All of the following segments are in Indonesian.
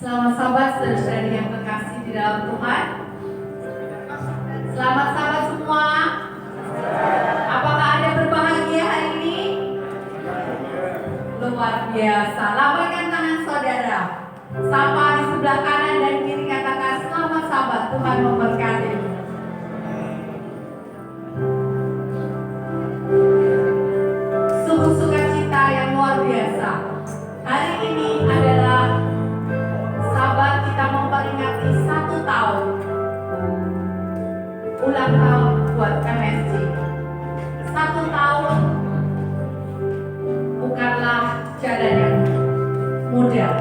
Selamat sahabat saudara-saudari yang terkasih di dalam Tuhan. Selamat sahabat semua. Apakah Anda berbahagia hari ini? Luar biasa. Lambaikan tangan saudara. Sapa di sebelah kanan dan kiri, katakan selamat sahabat, Tuhan memberkati. Sungguh sukacita yang luar biasa. Hari ini adalah sahabat kita memperingati 1 tahun ulang tahun buat MSC. 1 tahun bukanlah jalan yang mudah.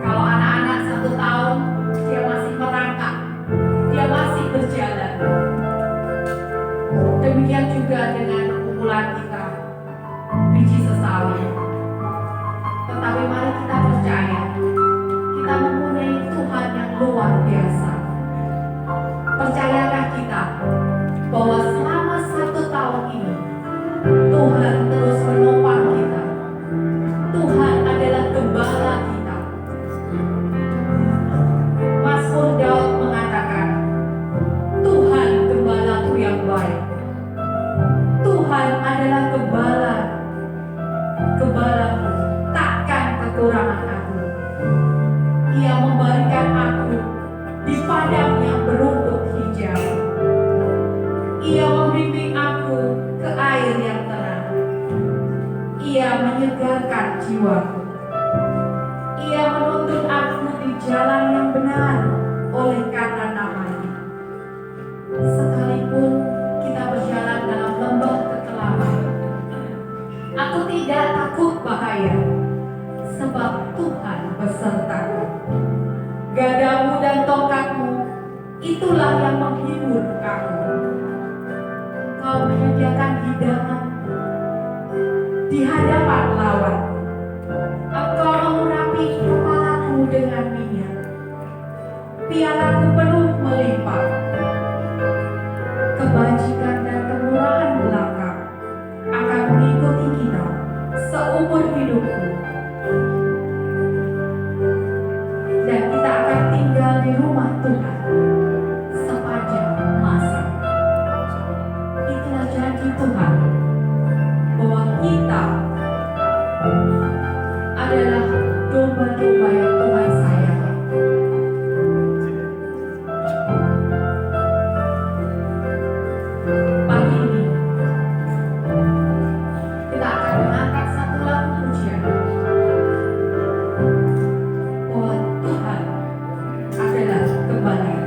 Kalau anak-anak 1 tahun dia masih merangkak, dia masih berjalan. Demikian juga dengan perkumpulan kita biji sesali. Tetapi mari kita percaya, kita mempunyai Tuhan yang luar biasa. Percayakah kita bahwa selama 1 tahun ini Tuhan terus menopang kita. Tuhan adalah gembala kita. Mazmur Daud mengatakan, Tuhan gembalaku yang baik. Tuhan adalah gembalaku, takkan kekurangan aku. Ia memberikan aku di padang yang berumput hijau. Ia membimbing aku ke air yang tenang. Ia menyegarkan jiwaku. Ia menuntun aku di jalan yang benar oleh karena nama-Nya. Sekalipun kita berjalan dalam lembah kekelaman, aku tidak takut bahaya, sebab Tuhan besertaku. Gadamu dan tongkatmu, itulah yang menghibur aku. Engkau menyediakan hidangan di hadapan lawanku. Engkau mengurapi kepalaku dengan minyak. Pialaku penuh melimpah. Kebajikan dan kemurahan belaka akan mengikuti kita seumur hidupku. Dan kita akan tinggal di rumah Tuhan sepanjang masa. Itulah janji Tuhan bahwa kita adalah domba-domba yang Tuhan sayangi. Pagi ini kita akan mengangkat satu lagu pujian bahwa Tuhan adalah gembala.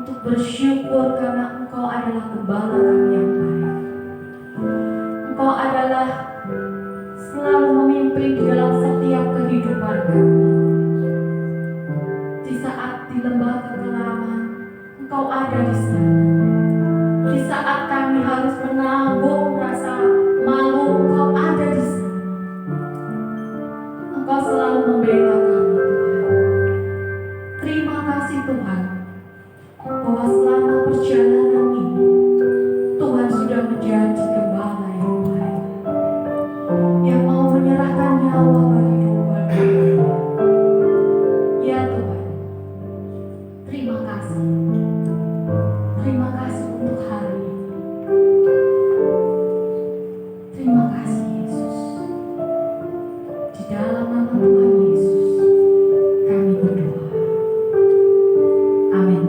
untuk bersyukur karena Engkau adalah gembala kami yang baik. Engkau adalah selalu memimpin di dalam setiap kehidupan kami. Di saat di lembah kekelaman, Engkau ada di sana. Di saat kami harus menanggung rasa malu, Engkau ada di sana. Engkau selalu membela kami, Tuhan. Terima kasih Tuhan, bahwa selama perjalanan ini, Tuhan sudah menjadi gembala yang baik, yang mau menyerahkan nyawa bagi domba-domba. Ya Tuhan, terima kasih. Terima kasih untuk hari ini. Terima kasih Yesus. Di dalam nama Tuhan Yesus, kami berdoa. Amin.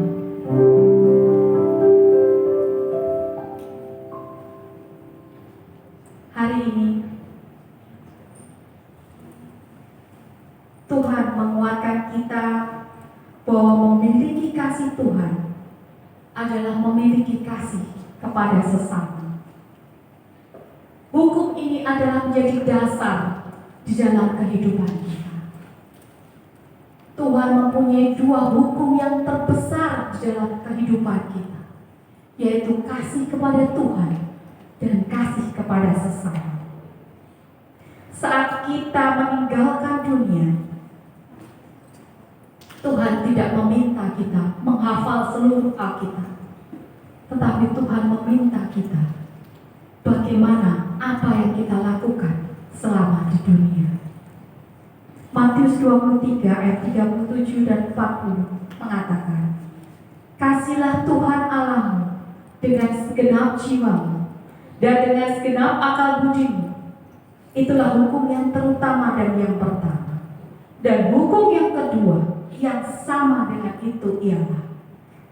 Hari ini Tuhan menguatkan kita bahwa memiliki kasih Tuhan adalah memiliki kasih kepada sesama. Hukum ini adalah menjadi dasar di dalam kehidupan kita. Tuhan mempunyai dua hukum yang terbesar di dalam kehidupan kita, yaitu kasih kepada Tuhan dan kasih kepada sesama. Saat kita meninggalkan dunia, Tuhan tidak meminta kita menghafal seluruh Alkitab, tetapi Tuhan meminta kita bagaimana apa yang kita lakukan selama di dunia. Matius 23 ayat 37 dan 40 mengatakan, "Kasihlah Tuhan Allahmu dengan segenap jiwamu dan dengan segenap akal budimu." Itulah hukum yang terutama dan yang pertama. Dan hukum yang kedua yang sama dengan itu ialah,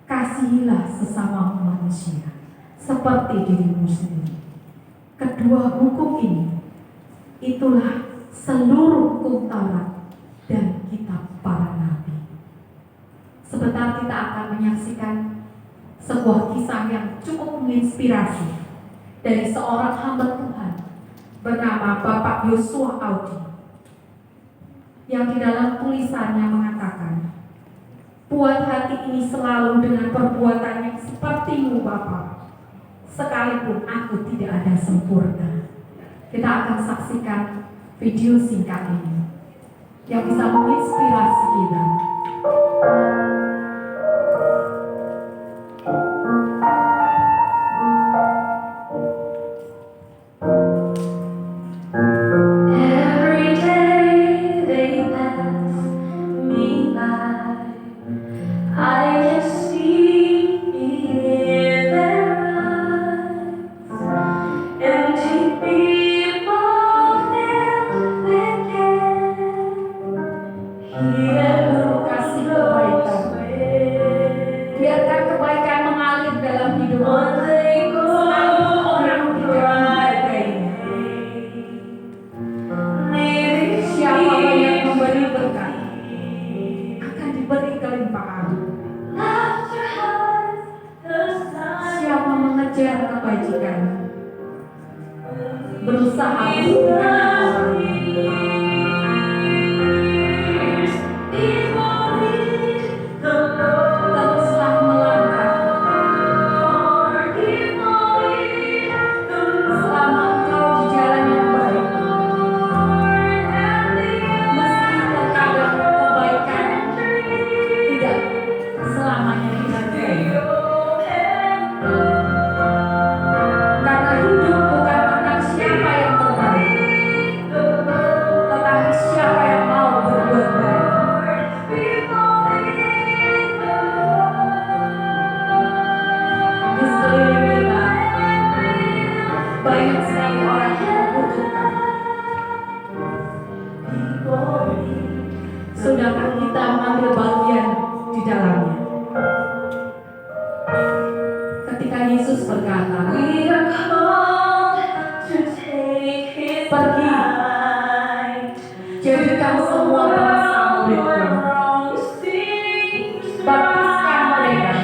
kasihilah sesama manusia seperti dirimu sendiri. Kedua hukum ini, itulah seluruh hukum Taurat dan kitab para nabi. Sebentar kita akan menyaksikan sebuah kisah yang cukup menginspirasi dari seorang hamba Tuhan bernama Bapak Yosua Audi, yang di dalam tulisannya mengatakan, "Buat hati ini selalu dengan perbuatan yang sepertimu Bapa, sekalipun aku tidak ada sempurna." Kita akan saksikan video singkat ini yang bisa menginspirasi kita. Berusaha untuk baptiskan mereka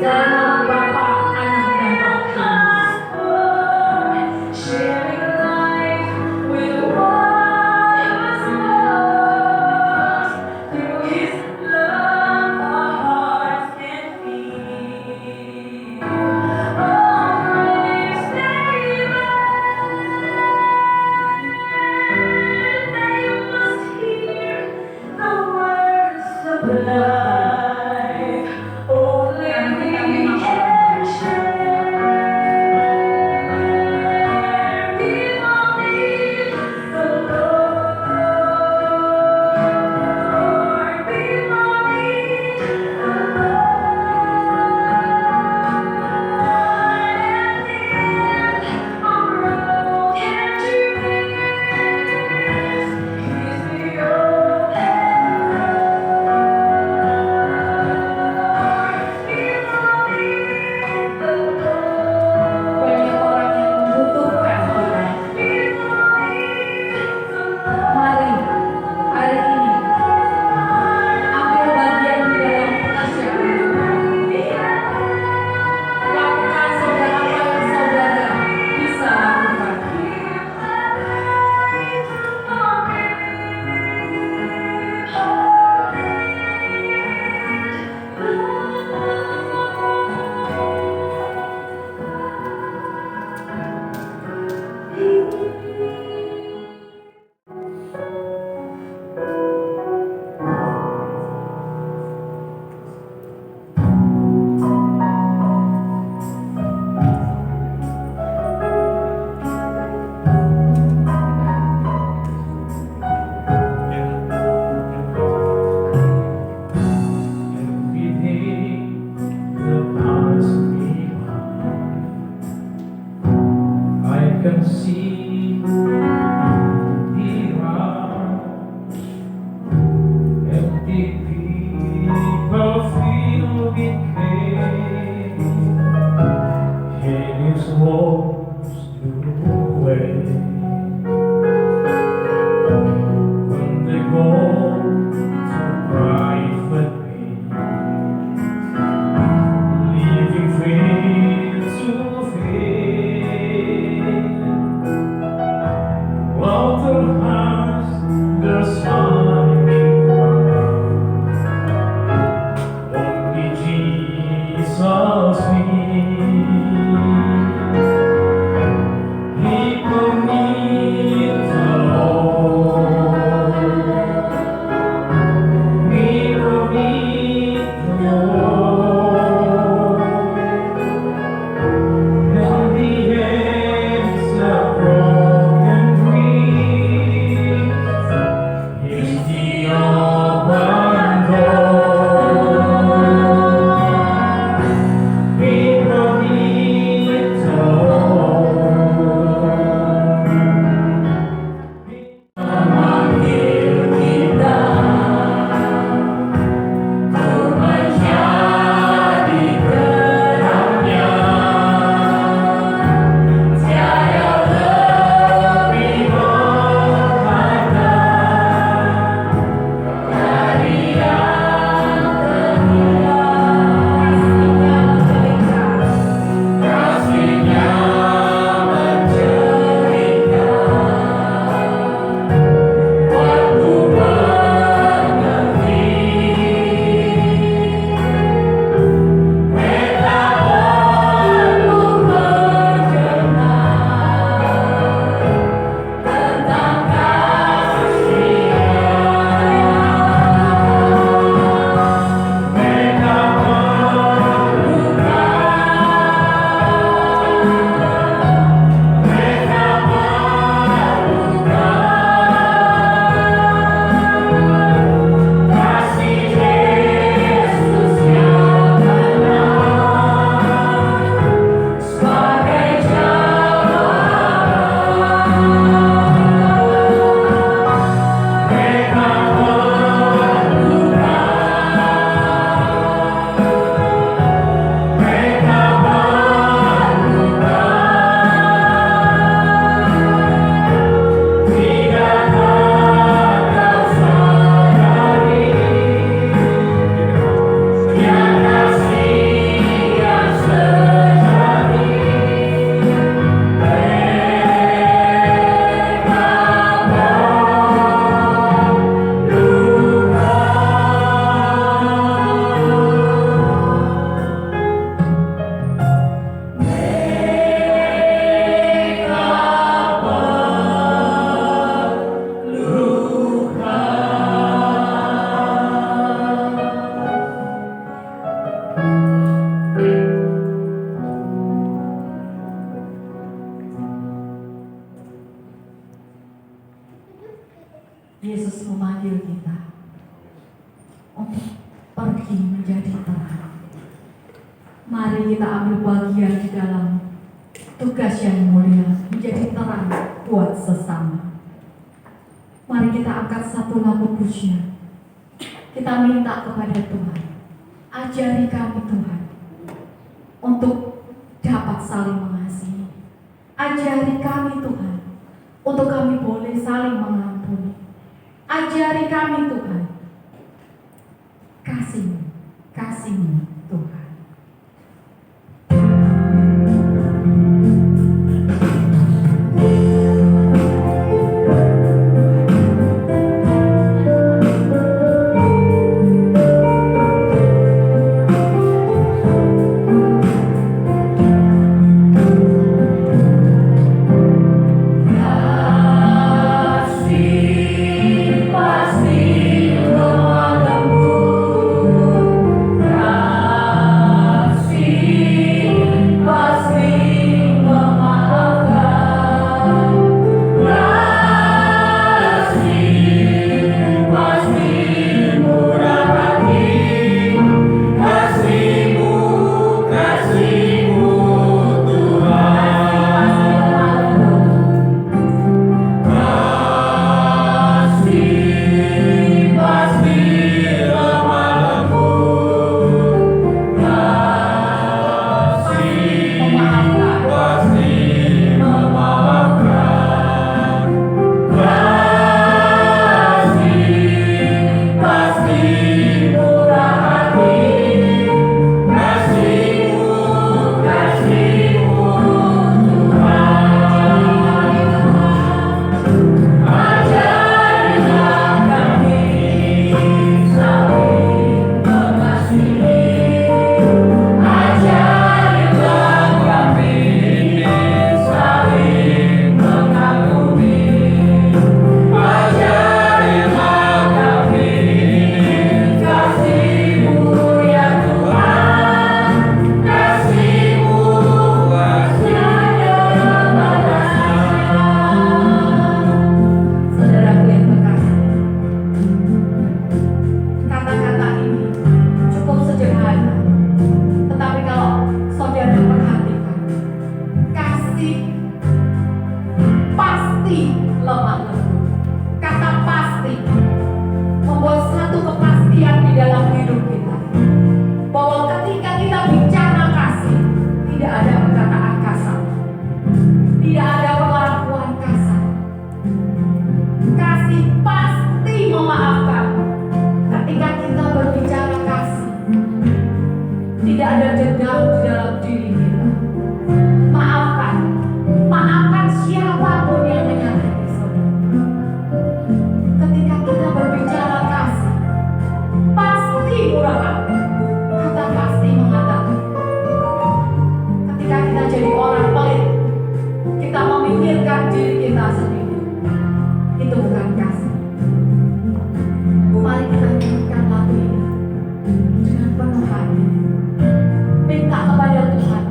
Dalam nama Bapa, Anak, dan Roh Kudus. Sharing life with one who's lost. Through His love, our hearts can feel. Oh, grace they must hear the words of life. Only Mari kita ambil bagian di dalam tugas yang mulia, menjadi terang buat sesama. Mari kita angkat satu lagu pujian. Kita minta kepada Tuhan, ajari kami Tuhan untuk dapat saling mengasihi. Ajari kami Tuhan untuk kami boleh saling mengampuni. Ajari kami Tuhan kasih-Mu, kasih-Mu Tuhan. Minta kepada Tuhan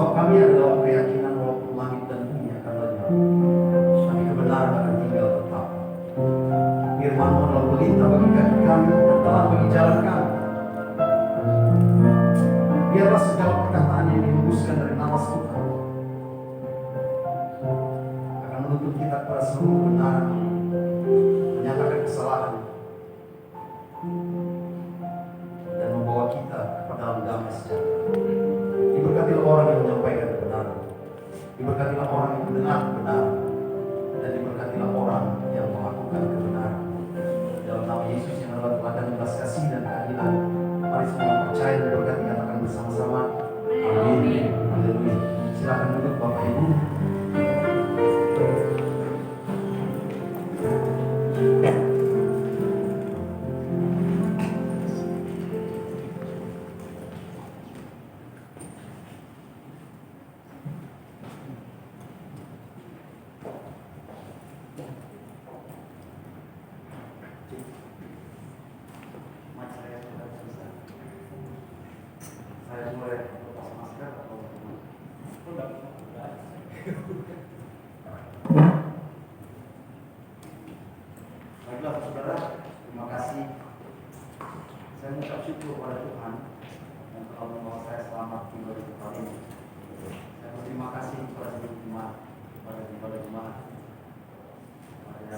Sebab kami adalah keyakinan walaupun langit dan bumi akan lenyap, tapi kebenaran akan tinggal tetap. Firman-Mu adalah pelita bagi kaki kami dan terang bagi jalan kami. Biarlah segala perkataan yang dihembuskan dari napas Tuhan akan menuntut kita kepada seluruh kebenaran, menyatakan kesalahan, dan membawa kita kepada dalam damai sejahtera. Diberkatilah orang yang menyampaikan kebenaran, diberkatilah orang yang mendengar kebenaran, dan diberkatilah orang yang melakukan kebenaran. Dalam nama Yesus yang adalah teladan belas kasih dan keadilan, mari semua percaya dan berkati katakan bersama-sama. Amin. Haleluya. Silakan duduk Bapak Ibu. Saya mulai lepas masker atau baiklah saudara, terima kasih. Saya mengucap syukur kepada Tuhan yang telah membawa saya selamat tiba di tempat ini. Saya berterima kasih kepada seluruh jemaat, kepada jemaat, kepada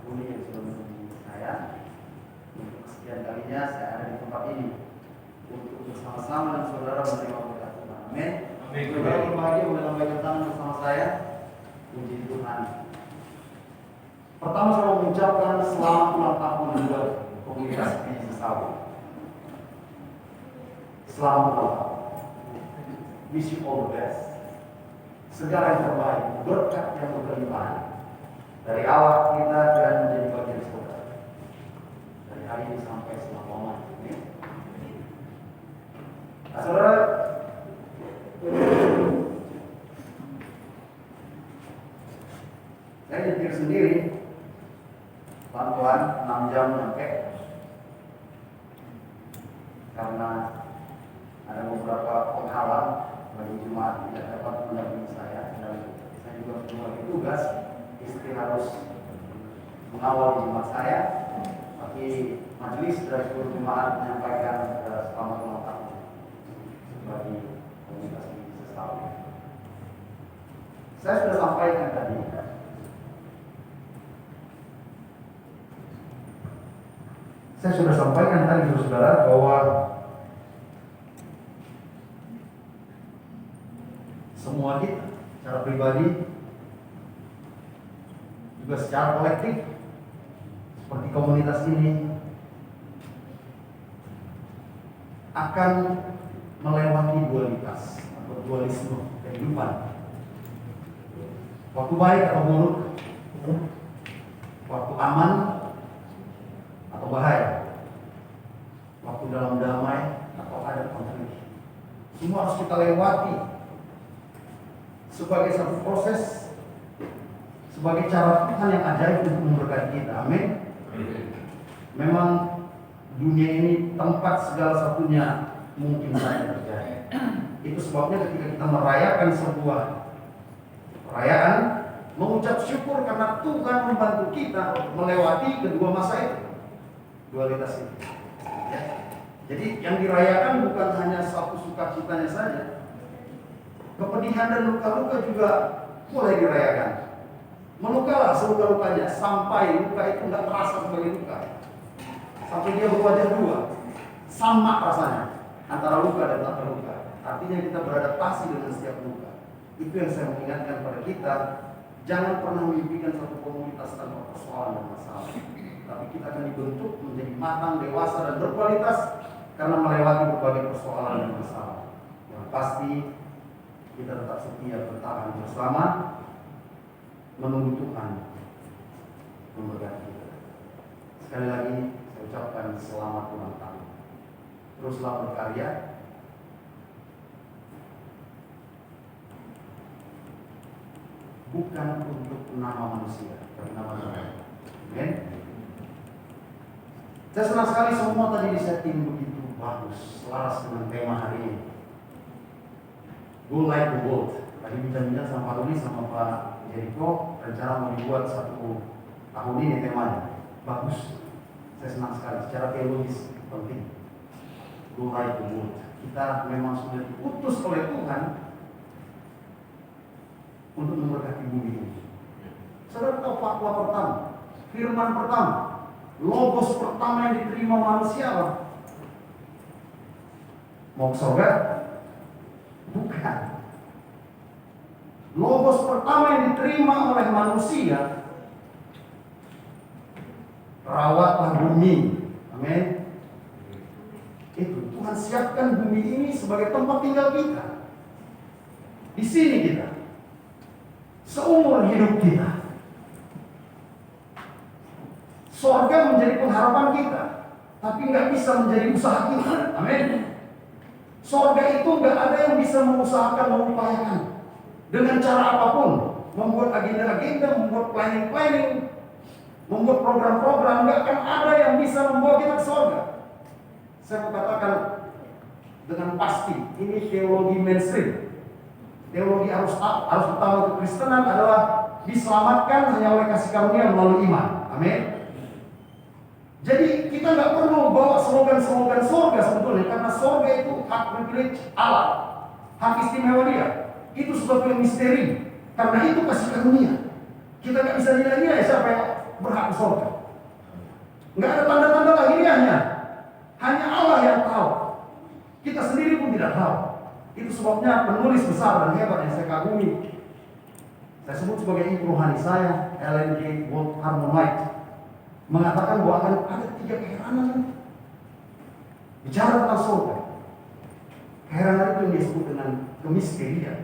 Buni yang sudah menunggu saya. Untuk kesekian kalinya saya ada di tempat ini untuk bersama-sama dengan saudara menerima berkat Tuhan. Amin. Saudara berbahagia boleh lambaikan tangan bersama saya. Puji Tuhan. Pertama saya mengucapkan selamat ulang tahun buat komunitas Biji Sesawi. Selamat ulang tahun. Wish you all the best. Segala yang terbaik, berkat yang berlimpah dari awal kita dan menjadi bagian saudara. Dari hari ini sampai selama-lamanya. Amin. Nah, saudara, saya nyetir sendiri, pelan-pelan 6 jam nyampe, karena ada beberapa penghalang bagi jemaat tidak dapat mendampingi saya, dan saya juga memiliki tugas, istri harus mengawal jemaat saya, tapi majelis dari seluruh jemaat menyampaikan selamat ulang tahun bagi komunitas Biji Sesawi. Saya sudah sampaikan tadi, saudara, bahwa semua kita secara pribadi juga secara kolektif seperti komunitas ini akan melewati dualitas atau dualisme kehidupan. Waktu baik atau buruk, waktu aman atau bahaya, waktu dalam damai atau ada konflik. Semua harus kita lewati sebagai satu proses, sebagai cara Tuhan yang ajaib untuk memberkati kita. Amin. Memang dunia ini tempat segala satunya mungkin saja terjadi. Itu sebabnya ketika kita merayakan sebuah perayaan, mengucap syukur karena Tuhan membantu kita melewati kedua masa itu, dualitas itu. Ya. Jadi yang dirayakan bukan hanya satu sukacitanya saja, kepedihan dan luka-luka juga boleh dirayakan. Melukalah seluka-lukanya sampai luka itu nggak terasa sebagai luka, sampai dia berwajah dua, sama rasanya antara luka dan tak terluka. Artinya kita beradaptasi dengan setiap luka. Itu yang saya mengingatkan pada kita. Jangan pernah mimpikan satu komunitas tanpa persoalan dan masalah. Tapi kita akan dibentuk menjadi matang, dewasa, dan berkualitas karena melewati berbagai persoalan dan masalah. Yang pasti kita tetap setia bertahan bersama, menunggu Tuhan memberkati kita. Sekali lagi saya ucapkan selamat ulang tahun. Teruslah berkarya. Bukan untuk nama manusia, tapi nama Tuhan. Amin. Saya senang sekali semua tadi disetting begitu bagus, selaras dengan tema hari ini. Go Like the World. Tadi bincang-bincang sama Pak Ruli sama Pak Jericho, rencana mau dibuat 1 tahun ini temanya. Bagus. Saya senang sekali. Secara teologis penting. Go Like the World. Kita memang sudah diutus oleh Tuhan untuk memberkati bumi ini. Saudara tahu fatwa pertama, firman pertama, logos pertama yang diterima manusia apa? Mau ke surga? Bukan. Logos pertama yang diterima oleh manusia, rawatlah bumi. Amin. Itu Tuhan siapkan bumi ini sebagai tempat tinggal kita. Di sini kita. Seumur hidup kita. Surga menjadi pengharapan kita, tapi nggak bisa menjadi usaha kita. Amin. Surga itu nggak ada yang bisa mengusahakan, mengupayakan dengan cara apapun, membuat agenda-agenda, membuat planning-planning, membuat program-program. Nggak akan ada yang bisa membawa kita ke surga. Saya mau katakan dengan pasti, ini teologi mainstream. Teologi arus utama kekristenan adalah diselamatkan hanya oleh kasih karunia melalui iman. Amin. Jadi kita nggak perlu bawa slogan-slogan surga sebetulnya, karena surga itu hak privilege Allah, hak istimewa Dia. Itu sesuatu yang misteri, karena itu kasih karunia. Kita nggak bisa nilai-nilai siapa yang berhak ke surga. Nggak ada tanda-tanda lahiriahnya, hanya Allah yang tahu. Kita sendiri pun tidak tahu. Itu sebabnya penulis besar dan hebat yang saya kagumi, saya sebut sebagai ibu rohani saya, Ellen G. Harmon-White, mengatakan bahwa akan ada 3 keheranan bicara tentang surga. Keheranan itu yang disebut dengan kemisterian.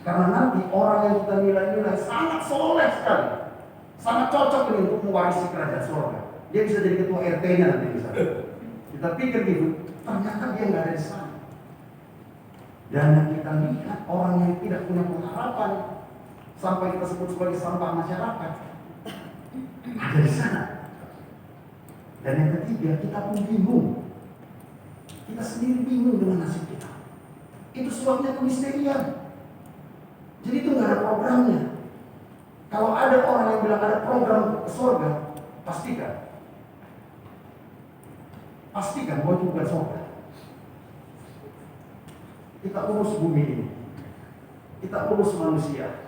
Karena nanti orang yang kita nilai-nilai sangat soleh sekali, sangat cocok ini untuk mewarisi kerajaan surga. Dia bisa jadi ketua RT-nya nanti misalnya. Kita pikir gitu, ternyata dia nggak ada di sana. Dan yang kita lihat orang yang tidak punya pengharapan, sampai kita sebut sebagai sampah masyarakat, ada di sana. Dan yang ketiga, kita pun bingung. Kita sendiri bingung dengan nasib kita. Itu sebabnya kemisterian. Jadi itu nggak ada programnya. Kalau ada orang yang bilang ada program ke surga, pastikan bahwa itu bukan surga. Kita urus bumi ini. Kita urus manusia.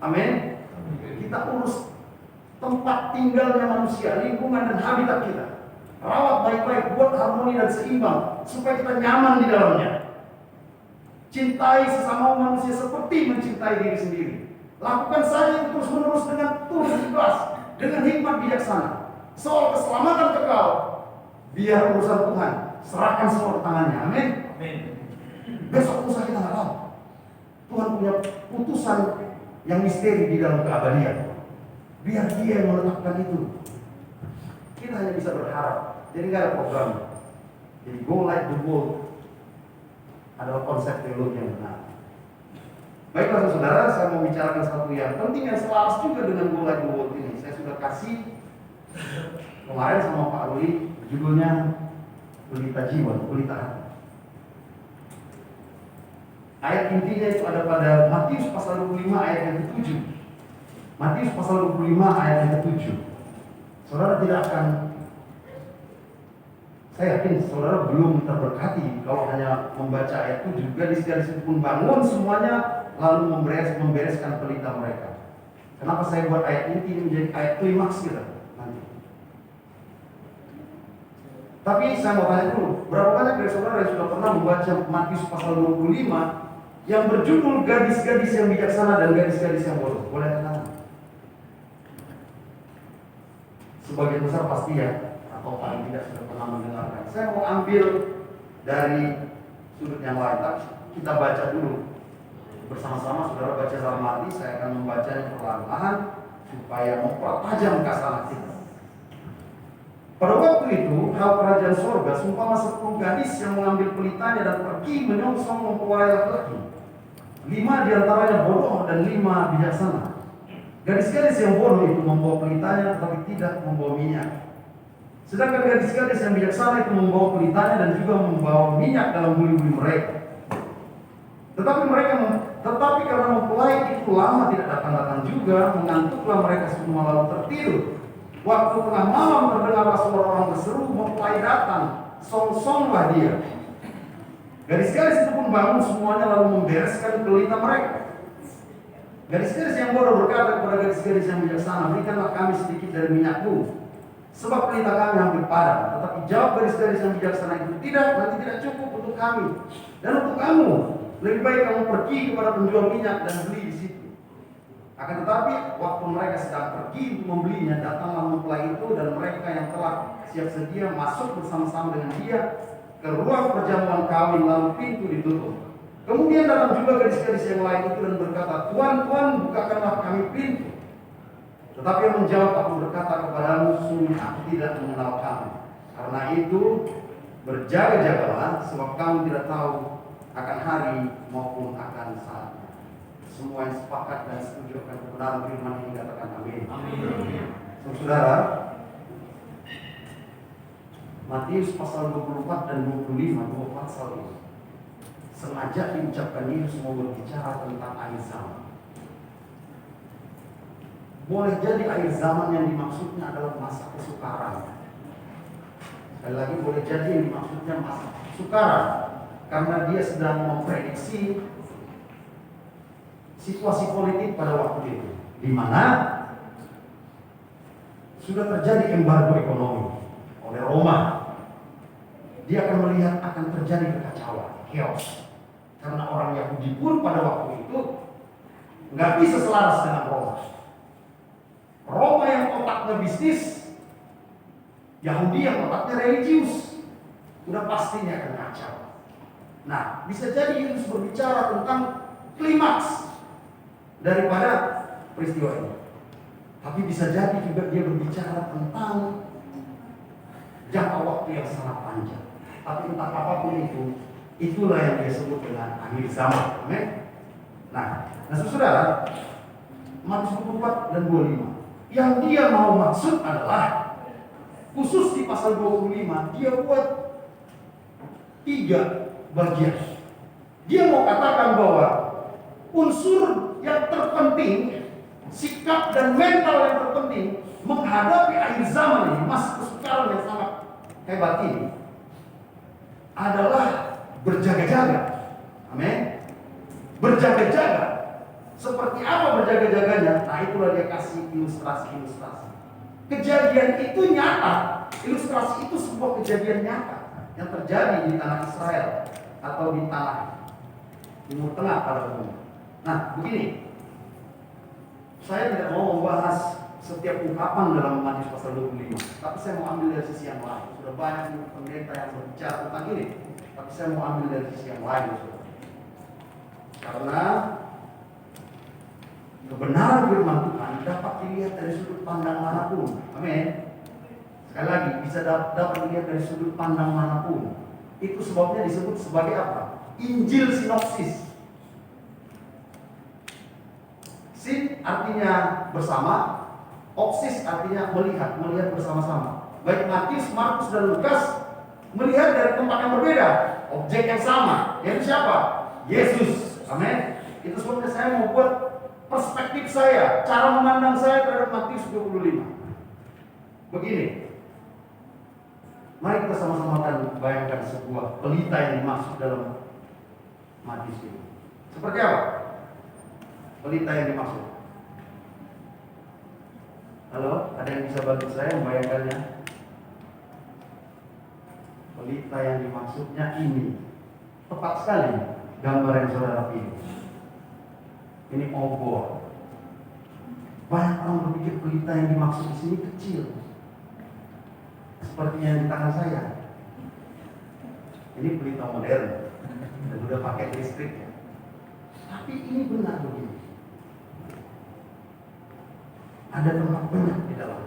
Amin. Kita urus tempat tinggalnya manusia, lingkungan dan habitat kita. Rawat baik-baik, buat harmoni dan seimbang supaya kita nyaman di dalamnya. Cintai sesama manusia seperti mencintai diri sendiri. Lakukan saja itu terus-menerus dengan tulus ikhlas, dengan hikmat bijaksana. Soal keselamatan kekal, biar urusan Tuhan, serahkan semua ke tangannya. Amin. Besok usaha kita nggak tahu. Tuhan punya putusan yang misteri di dalam keabadian. Biar Dia yang menetapkan itu. Kita hanya bisa berharap. Jadi nggak ada program. Jadi go like the world adalah konsep teologi yang benar. Baiklah saudara, saya mau bicarakan satu yang penting yang selaras juga dengan go like the world ini. Saya sudah kasih kemarin sama Pak Ruli, judulnya Pelita Jiwa, Pelita Hati. Ayat intinya itu ada pada Matius pasal 25 ayat yang ke-7. Matius pasal 25 ayat yang ke-7. Saudara tidak akan, saya yakin saudara belum terberkati kalau hanya membaca ayat 7. Gadis-gadis itu pun bangun semuanya lalu membereskan pelita mereka. Kenapa saya buat ayat inti menjadi ayat klimaks kita nanti? Tapi saya mau tanya dulu, berapa banyak dari saudara yang sudah pernah membaca Matius pasal 25 yang berjudul gadis-gadis yang bijaksana dan gadis-gadis yang bodoh? Boleh katakan? Sebagian besar pasti ya, atau paling tidak sudah pernah mendengarkan. Saya mau ambil dari sudut yang lain, tapi kita baca dulu bersama-sama. Saudara baca dalam hati, saya akan membacanya perlahan-lahan supaya mempertajam kasanah kita. Pada waktu itu, hal kerajaan surga seumpama 10 gadis yang mengambil pelitanya dan pergi menyongsong mempelai laki-laki. 5 diantaranya bodoh dan 5 bijaksana. Gadis-gadis yang bodoh itu membawa pelitanya tetapi tidak membawa minyak. Sedangkan gadis-gadis yang bijaksana itu membawa pelitanya dan juga membawa minyak dalam buli-buli mereka. Tetapi karena mempelai itu lama tidak datang-datang juga, mengantuklah mereka semua lalu tertidur. Waktu tengah malam terdengarlah suara orang berseru, mempelai datang, song-songlah dia. Gadis-gadis itu pun bangun semuanya lalu membereskan pelita mereka. Gadis-gadis yang bodoh berkata kepada gadis-gadis yang bijaksana, berikanlah kami sedikit dari minyakmu, sebab pelita kami hampir padam. Tetapi jawab gadis-gadis yang bijaksana itu, tidak, nanti tidak cukup untuk kami dan untuk kamu. Lebih baik kamu pergi kepada penjual minyak dan beli di situ. Akan tetapi waktu mereka sedang pergi untuk membelinya, datanglah mempelai itu dan mereka yang telah siap sedia masuk bersama-sama dengan dia ke ruang perjamuan kawin, lalu pintu ditutup. Kemudian datang juga gadis-gadis yang lain itu dan berkata, Tuan, Tuan, bukakanlah kami pintu. Tetapi yang menjawab, aku berkata kepadamu, sungguh aku tidak mengenal kamu. Karena itu berjaga-jagalah, sebab kamu tidak tahu akan hari maupun akan saatnya. Semua yang sepakat dan setuju akan kebenaran firman ini katakan amin. Amin. Saudara, Matius pasal 24 dan 25, dua pasal ini sengaja diucapkan Yesus mau berbicara tentang akhir zaman. Boleh jadi akhir zaman yang dimaksudnya adalah masa kesukaran. Sekali lagi, boleh jadi yang dimaksudnya masa kesukaran, karena dia sedang memprediksi situasi politik pada waktu itu, di mana sudah terjadi embargo ekonomi oleh Roma. Dia akan melihat akan terjadi kekacauan, chaos, karena orang Yahudi pun pada waktu itu nggak bisa selaras dengan Roma. Roma yang otaknya bisnis, Yahudi yang otaknya religius, udah pastinya akan kacau. Nah, bisa jadi Yesus berbicara tentang klimaks daripada peristiwa ini. Tapi bisa jadi juga dia berbicara tentang jangka waktu yang sangat panjang. Tapi entah apapun itu, itulah yang dia sebut dengan akhir zaman. Amin. Nah, saudara, Matius 24 dan 25. Yang dia mau maksud adalah, khusus di pasal 25, dia buat 3 bagian. Dia mau katakan bahwa unsur yang terpenting, sikap dan mental yang terpenting menghadapi akhir zaman ini, masa kesukaran yang sangat hebat ini, adalah berjaga-jaga. Amin. Berjaga-jaga. Seperti apa berjaga-jaganya? Nah, itulah dia kasih ilustrasi-ilustrasi. Kejadian itu nyata. Ilustrasi itu sebuah kejadian nyata yang terjadi di tanah Israel atau di tanah Timur Tengah pada umumnya. Nah, begini. Saya tidak mau membahas setiap ungkapan dalam Matius pasal 25, tapi saya mau ambil dari sisi yang lain. Sudah banyak pendeta yang berbicara tentang ini, tapi saya mau ambil dari sisi yang lain. Karena kebenaran firman Tuhan dapat dilihat dari sudut pandang manapun. Amin. Sekali lagi, bisa dapat dilihat dari sudut pandang manapun. Itu sebabnya disebut sebagai apa? Injil sinopsis. Sin artinya bersama, opsis artinya melihat bersama-sama. Baik Matius, Markus, dan Lukas melihat dari tempat yang berbeda, objek yang sama. Yaitu siapa? Yesus. Amin. Itu sebabnya saya mau buat perspektif saya, cara memandang saya terhadap Matius 25. Begini, mari kita sama-sama akan bayangkan sebuah pelita yang dimaksud dalam Matius ini. Seperti apa pelita yang dimaksud? Halo, ada yang bisa bantu saya membayangkannya? Pelita yang dimaksudnya ini, tepat sekali gambar yang saudara pilih. Ini obor. Banyak orang berpikir pelita yang dimaksud di sini kecil, seperti yang di tangan saya. Ini pelita modern dan sudah pakai listrik ya. Tapi ini benar begini. Ada tempat banyak di dalam.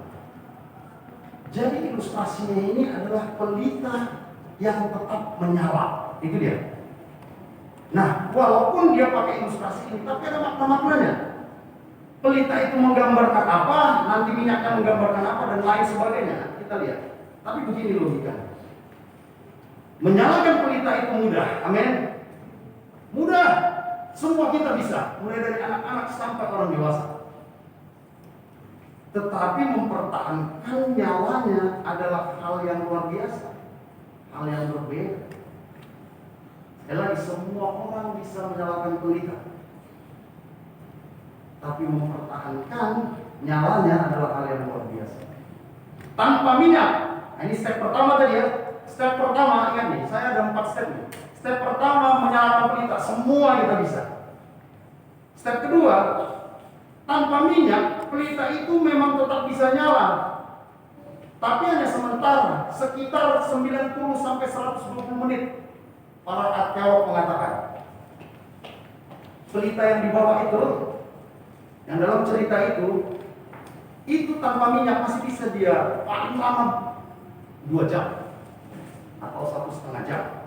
Jadi ilustrasinya ini adalah pelita yang tetap menyala. Itu dia. Nah, walaupun dia pakai ilustrasi ini, tapi ada makna-maknanya. Pelita itu menggambarkan apa, nanti minyaknya menggambarkan apa, dan lain sebagainya. Kita lihat. Tapi begini logikanya. Menyalakan pelita itu mudah. Amin. Mudah. Semua kita bisa, mulai dari anak-anak sampai orang dewasa. Tetapi mempertahankan nyalanya adalah hal yang luar biasa, hal yang berbeda. Sekali lagi, semua orang bisa menyalakan pelita, tapi mempertahankan nyalanya adalah hal yang luar biasa. Tanpa minyak, nah ini step pertama tadi ya. Step pertama, ingat nih, saya ada 4 step nih. Step pertama, menyalakan pelita, semua kita bisa. Step kedua, tanpa minyak, pelita itu memang tetap bisa nyala, tapi hanya sementara, sekitar 90-120 menit. Para arkeolog mengatakan, pelita yang di bawah itu, yang dalam cerita itu tanpa minyak masih bisa dia paling lama 2 jam atau 1,5 jam.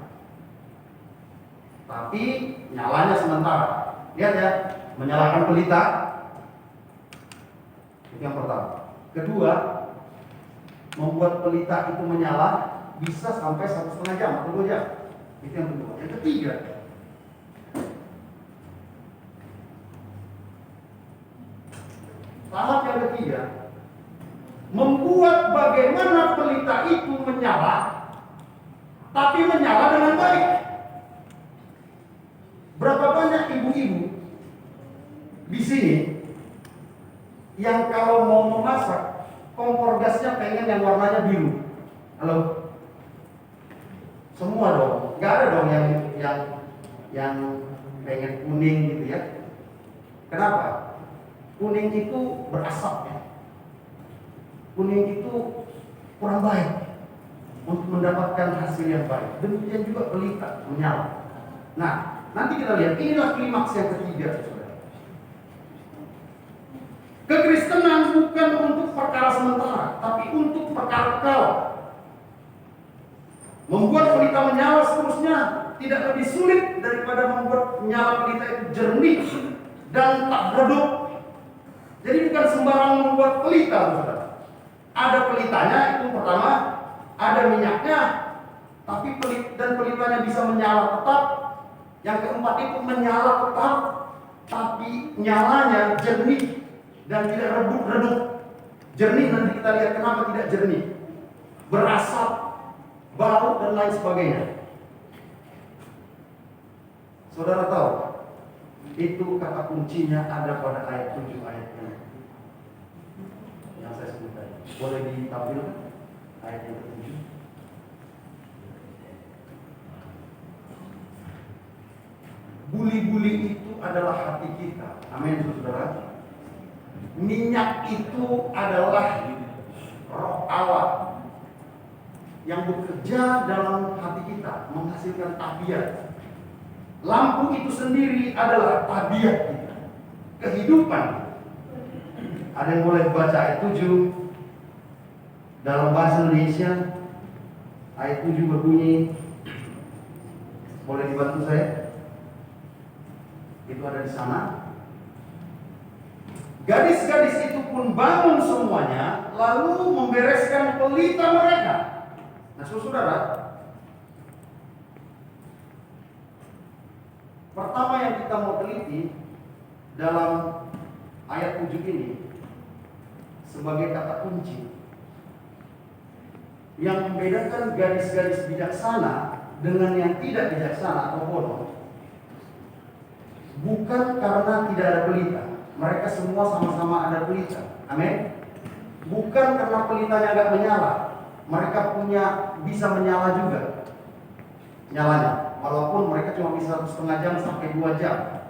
Tapi nyalanya sementara. Lihat ya, menyalakan pelita. Itu yang pertama. Kedua, membuat pelita itu menyala bisa sampai 1,5 jam atau 2 jam. Itu yang kedua. Yang ketiga, tahap yang ketiga, membuat bagaimana pelita itu menyala, tapi menyala dengan baik. Berapa banyak ibu-ibu di sini yang kalau mau memasak, kompor gasnya pengen yang warnanya biru? Halo? Semua dong, nggak ada dong yang pengen kuning gitu ya. Kenapa? Kuning itu berasap ya. Kuning itu kurang baik untuk mendapatkan hasil yang baik. Demikian juga pelita menyala. Nah, nanti kita lihat, inilah klimaks yang ketiga, saudara. Kekristenan bukan untuk perkara sementara, tapi untuk perkara kekal. Membuat pelita menyala seterusnya tidak lebih sulit daripada membuat nyala pelita itu jernih dan tak redup. Jadi bukan sembarang membuat pelita, saudara. Ada pelitanya, itu pertama, ada minyaknya, tapi pelitanya bisa menyala tetap. Yang keempat itu menyala tetap, tapi nyalanya jernih dan tidak redup-redup. Jernih, nanti kita lihat kenapa tidak jernih. Berasap, bau dan lain sebagainya. Saudara tahu, itu kata kuncinya ada pada ayat 7 ayat yang saya sebut tadi. Boleh ditampilkan ayat yang ke-7? Buli-buli itu adalah hati kita. Amin, saudara. Minyak itu adalah roh Allah yang bekerja dalam hati kita, menghasilkan tabiat. Lampu itu sendiri adalah tabiat kita, kehidupan. Ada yang boleh baca ayat 7 dalam bahasa Indonesia? Ayat 7 berbunyi, boleh dibantu saya? Itu ada di sana. Gadis-gadis itu pun bangun semuanya, lalu membereskan pelita mereka. Nah, saudara, pertama yang kita mau teliti dalam ayat 7 ini sebagai kata kunci yang membedakan gadis-gadis bijaksana dengan yang tidak bijaksana atau bodoh, bukan karena tidak ada pelita. Mereka semua sama-sama ada pelita. Amin. Bukan karena pelitanya nggak menyala. Mereka bisa menyala juga nyalanya, walaupun mereka cuma bisa 1,5 jam sampai 2 jam.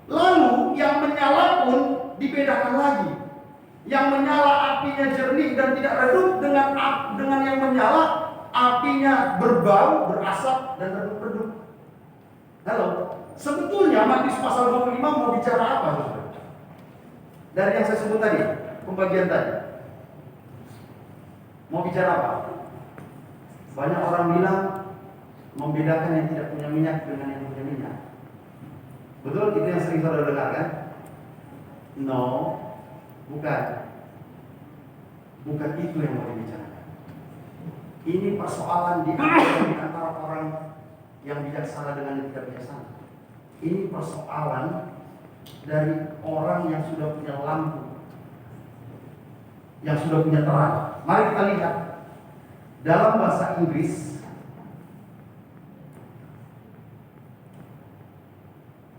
Lalu yang menyala pun dibedakan lagi. Yang menyala apinya jernih dan tidak redup, dengan yang menyala apinya berbau, berasap dan redup-redup. Halo, sebetulnya Matius pasal 25 mau bicara apa, saudara? Dari yang saya sebut tadi, pembagian tadi, mau bicara apa? Banyak orang bilang membedakan yang tidak punya minyak dengan yang punya minyak. Betul? Itu yang sering saudara dengar kan? No, bukan. Bukan itu yang mau dibicarakan. Ini persoalan di antara orang yang bijaksana dengan yang tidak bijaksana. Ini persoalan dari orang yang sudah punya lampu, yang sudah punya terang. Mari kita lihat dalam bahasa Inggris,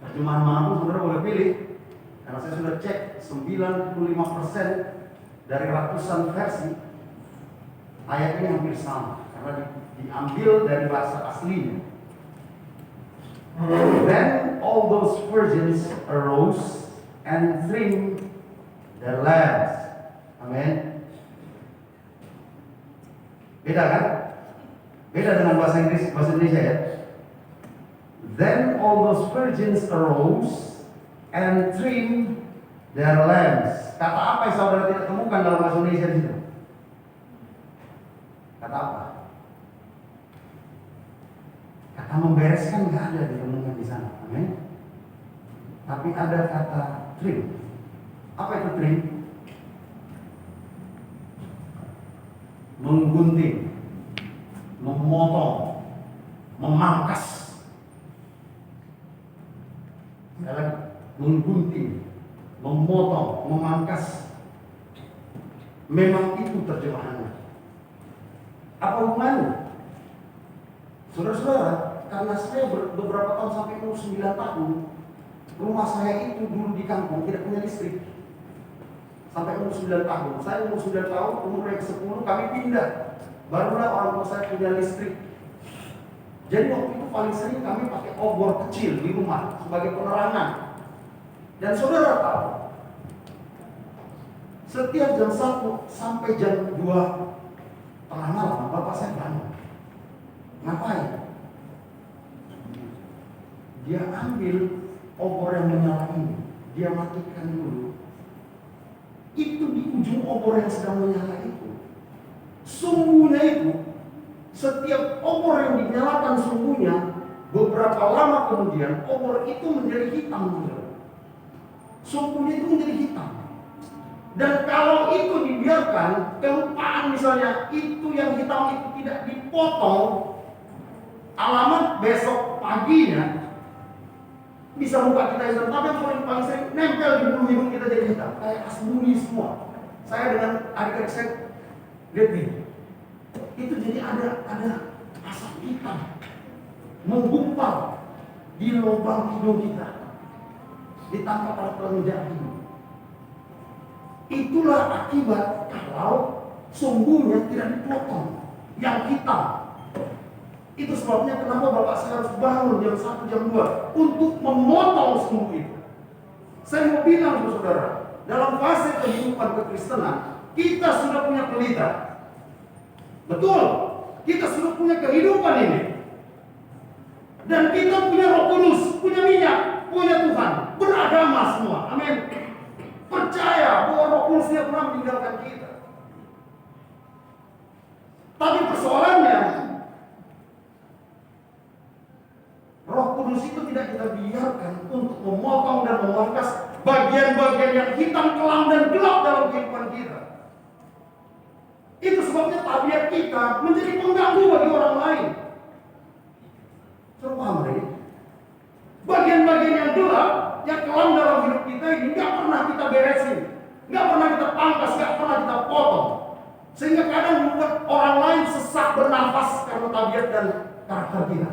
terjemahan manapun saudara boleh pilih, karena saya sudah cek 95% dari ratusan versi ayat ini hampir sama karena diambil dari bahasa aslinya. Then all those virgins arose and trimmed their lamps. Amin. Beda kan? Beda dengan bahasa Inggris, bahasa Indonesia ya. Then all those virgins arose and trimmed their lamps. Kata apa yang saudara tidak temukan dalam bahasa Indonesia di situ? Kata apa? Kata membereskan nggak ada ditemukan di sana. Amin. Tapi ada kata trim. Apa itu trim? Menggunting, memotong, memangkas. Sekali lagi, menggunting, memotong, memangkas. Memang itu terjemahannya. Apa hubungannya? Saudara-saudara, karena saya beberapa tahun sampai umur 9 tahun, rumah saya itu dulu di kampung tidak punya listrik. Sampai umur 9 tahun. Saya umur 9 tahun, umur yang 10 kami pindah. Barulah orang tua saya punya listrik. Jadi waktu itu paling sering kami pakai obor kecil di rumah sebagai penerangan. Dan saudara tahu, setiap jam 1 sampai jam 2 tengah malam, bapak saya bangun. Ngapain? Dia ambil obor yang menyala ini, dia matikan dulu. Itu di ujung obor yang sedang menyala itu, sumbunya itu, setiap obor yang dinyalakan sumbunya, beberapa lama kemudian obor itu menjadi hitam. Sumbunya itu menjadi hitam. Dan kalau itu dibiarkan, kelupaan misalnya, itu yang hitam itu tidak dipotong, alamat besok paginya bisa muka kita hitam, tapi yang paling sering nempel di bulu hidung kita jadi hitam, kayak asmuni semua. Saya dengan adik-adik saya lihat nih, itu jadi ada asap hitam menggumpal di lubang hidung kita, ditangkap oleh penjara ini. Itulah akibat kalau sumbunya tidak dipotong, yang hitam. Itu sebabnya kenapa bapak saya harus bangun jam 1, jam 2 untuk memotong sumbu itu. Saya mau bilang saudara, dalam fase kehidupan kekristenan, kita sudah punya pelita. Betul, kita sudah punya kehidupan ini. Dan kita punya Roh Kudus, punya minyak, punya Tuhan, beragama semua. Amin. Percaya bahwa Roh Kudus tidak pernah meninggalkan kita. Tapi persoalannya, Roh Kudus itu tidak kita biarkan untuk memotong dan memangkas bagian-bagian yang hitam, kelam, dan gelap dalam kehidupan kita. Itu sebabnya tabiat kita menjadi pengganggu bagi orang lain. Coba paham ini? Bagian-bagian yang gelap, yang kelam dalam hidup kita ini nggak pernah kita beresin, nggak pernah kita pangkas, nggak pernah kita potong, sehingga kadang membuat orang lain sesak bernafas karena tabiat dan karakter kita.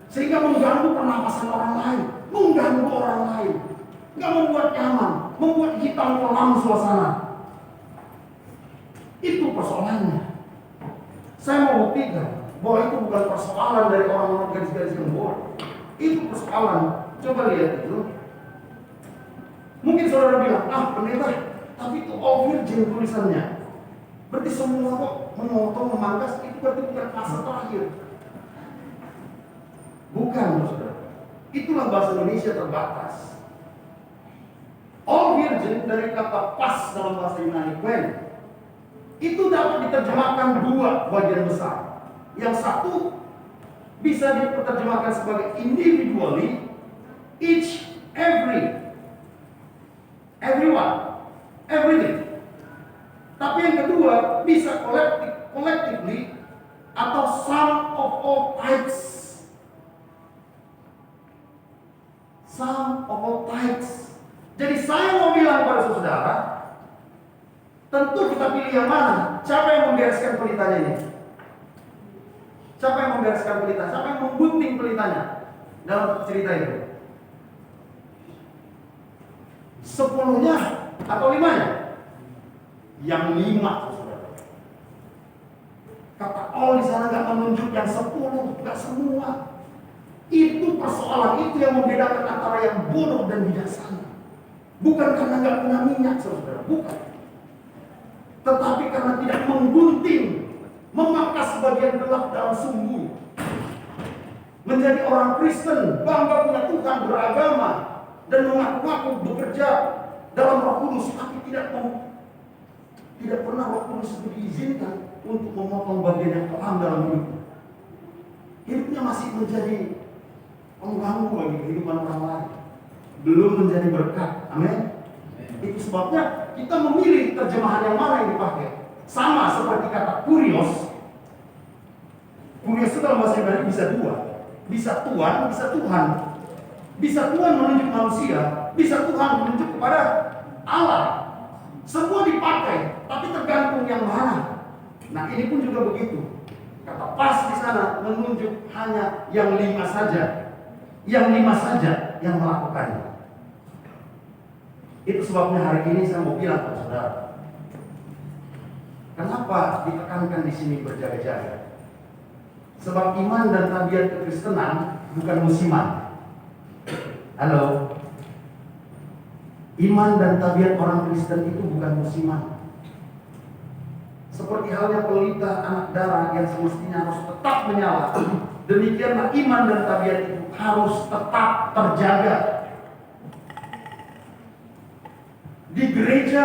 Sehingga mengganggu pernapasan orang lain, mengganggu orang lain, nggak membuat nyaman, membuat hitam kelam suasana. Itu persoalannya. Saya mau buktikan bahwa itu bukan persoalan dari orang-orang garis-garis yang bodoh. Itu persoalan. Coba lihat itu. Mungkin saudara bilang, pendeta, tapi itu all virgin tulisannya. Berarti semua kok memotong, memangkas, itu berarti bukan fase terakhir. Bukan, saudara. Itulah bahasa Indonesia terbatas. All virgin dari kata pas dalam bahasa Yunani, when, itu dapat diterjemahkan dua bagian besar. Yang satu bisa diterjemahkan sebagai individually, each, everyone, everything. Tapi yang kedua bisa collectively atau some of all types. saudara, tentu kita pilih yang mana? Siapa yang membereskan pelitanya ini? Siapa yang membereskan pelita? Siapa yang memgunting pelitanya dalam cerita itu? 10-nya atau 5-nya? Yang 5, saudara. Kata Allah di sana nggak menunjuk yang 10, nggak semua. Itu persoalan itu yang membedakan antara yang bodoh dan bijaksana. Bukan karena nggak punya minyak, saudara, bukan. Tetapi karena tidak menggunting, memangkas bagian gelap dalam sumbu. Menjadi orang Kristen, bangga punya Tuhan, beragama, dan mengaku-ngaku bekerja dalam Roh Kudus, tapi tidak pernah Roh Kudus itu diizinkan untuk memotong bagian yang kelam dalam hidupnya. Hidupnya masih menjadi pengganggu bagi kehidupan orang lain, belum menjadi berkat. Amin. Itu sebabnya kita memilih terjemahan yang mana yang dipakai. Sama seperti kata kurios. Kurios itu dalam bahasa Ibrani bisa dua, bisa Tuhan, bisa Tuhan. Bisa Tuhan menunjuk manusia, bisa Tuhan menunjuk kepada Allah. Semua dipakai, tapi tergantung yang mana. Nah, ini pun juga begitu. Kata pas di sana menunjuk hanya yang 5 saja. Yang 5 saja yang melakukannya. Itu sebabnya hari ini saya mau bilang kepada saudara, kenapa ditekankan di sini berjaga-jaga? Sebab iman dan tabiat kekristenan bukan musiman. Halo. Iman dan tabiat orang Kristen itu bukan musiman. Seperti halnya pelita anak darah yang semestinya harus tetap menyala, demikianlah iman dan tabiat itu harus tetap terjaga. Di gereja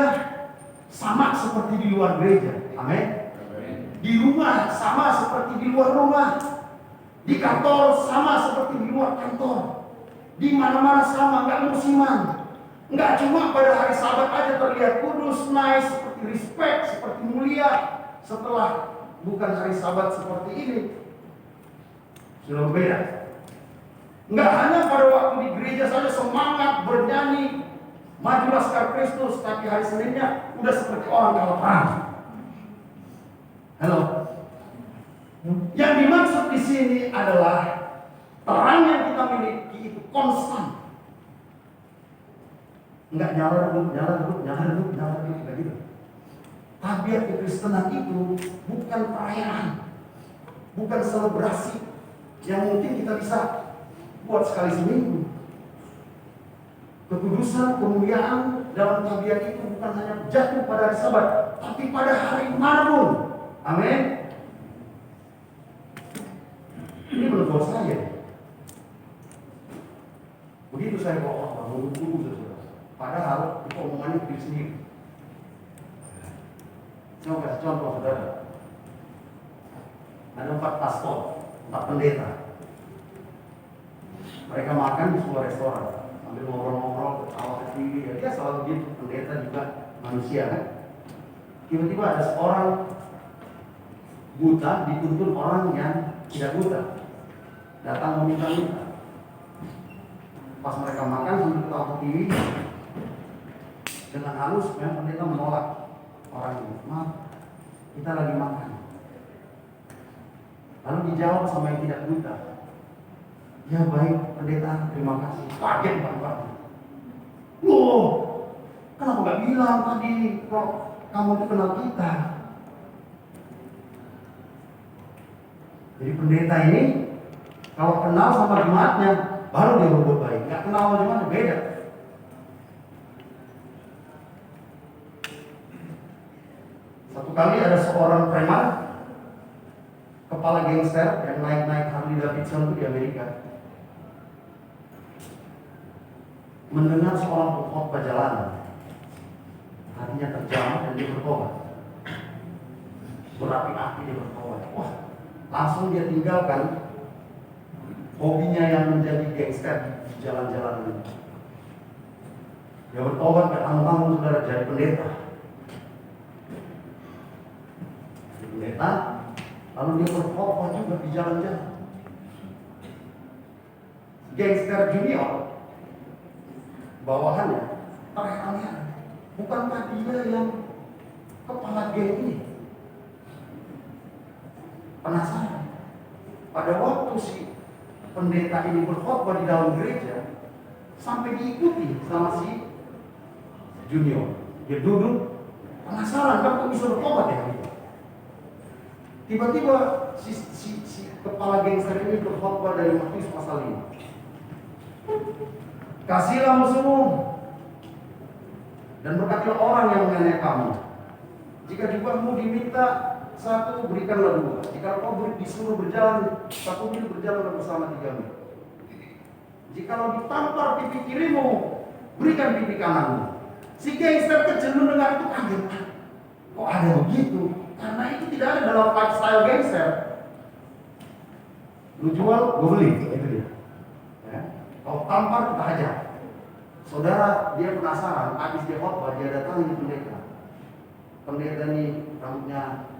sama seperti di luar gereja. Amin. Di rumah sama seperti di luar rumah. Di kantor sama seperti di luar kantor. Di mana-mana sama, nggak musiman. Nggak cuma pada hari Sabat aja terlihat kudus, nice, seperti respect, seperti mulia. Setelah bukan hari Sabat seperti ini, sudah berbeda. Nggak hanya pada waktu di gereja saja semangat bernyanyi, maju laskar Kristus, tapi hari Seninnya udah seperti orang kalah perang. Halo. Yang dimaksud di sini adalah terang yang kita miliki itu konstan. Enggak nyala dulu, enggak gitu. Tabiat kekristenan itu bukan perayaan, bukan selebrasi yang mungkin kita bisa buat sekali seminggu. Kekudusan, kemuliaan dalam tabiat itu bukan hanya jatuh pada hari Sabat, tapi pada hari manapun. Amin. Ini menurut saya. Begitu saya bawa menunggu padahal itu omongannya diri sendiri. Saya kasih contoh, saudara. Ada 4 pastor, 4 pendeta. Mereka makan di sebuah restoran sambil ngobrol-ngobrol, ketawa ke TV. Ya, dia selalu begitu. Pendeta juga manusia kan. Tiba-tiba ada seorang buta dituntun orang yang tidak buta, datang meminta-minta. Pas mereka makan sambil ketawa ke TV, dengan halus memang pendeta menolak orang ini. Maaf, kita lagi makan. Lalu dijawab sama yang tidak buta, ya baik pendeta, terima kasih. Kaget Pak. Loh, kenapa nggak bilang tadi kok kamu itu kenal kita? Jadi pendeta ini kalau kenal sama jemaatnya baru dia berbuat baik. Nggak kenal sama jemaatnya beda. Satu kali ada seorang preman, kepala gangster yang naik-naik Harley Davidson itu di Amerika, mendengar seorang pengkhotbah jalanan, hatinya terjamah dan dia bertobat. Berapi-api dia bertobat. Wah, langsung dia tinggalkan hobinya yang menjadi gangster di jalan-jalan ini. Dia bertobat, tanggung-tanggung saudara jadi pendeta. Pendeta, lalu dia berkhotbah juga di jalan-jalan. Gangster junior bawahannya teriak-teriak, Bukankah dia yang kepala geng ini? Penasaran. Pada waktu si pendeta ini berkhotbah di dalam gereja, sampai diikuti sama si junior. Dia duduk, penasaran kan kok bisa bertobat ya? Tiba-tiba si kepala gangster ini berkhotbah dari Matius pasal 5. Kasihlah musuhmu dan berkatilah orang yang menganiaya kamu. Jika dibuatmu diminta satu, berikanlah dua. Jika kau disuruh berjalan 1 mil, berjalanlah bersama 3 mil. Jikalau ditampar pipi kirimu, berikan pipi kananmu. Si gangster kecil mendengar itu kaget. Kok ada begitu? Karena itu tidak ada dalam lifestyle gangster. Lu jual, gue beli, itu dia. Ya. Kalau tampar, kita hajar. Saudara, dia penasaran, habis dia khotbah, dia datang di pendeta. Pendeta ini rambutnya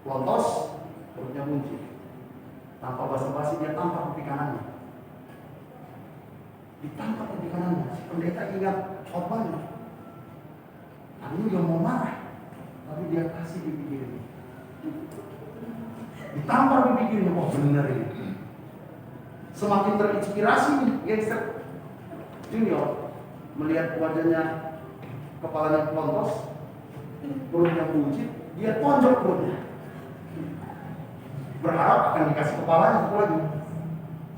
lontos, perutnya buncit. Tanpa basa-basi dia tampar pipi kanannya. Ditangkap pipi kanannya. Si pendeta ingat khotbahnya. Lalu dia mau marah, tapi dia kasih pipi kiri. Ditampar pipi kirinya, oh benar ini. Semakin terinspirasi nih gangster junior melihat wajahnya, kepalanya lontos, perutnya buncit, dia tonjok perutnya. Berharap akan dikasih kepalanya satu lagi.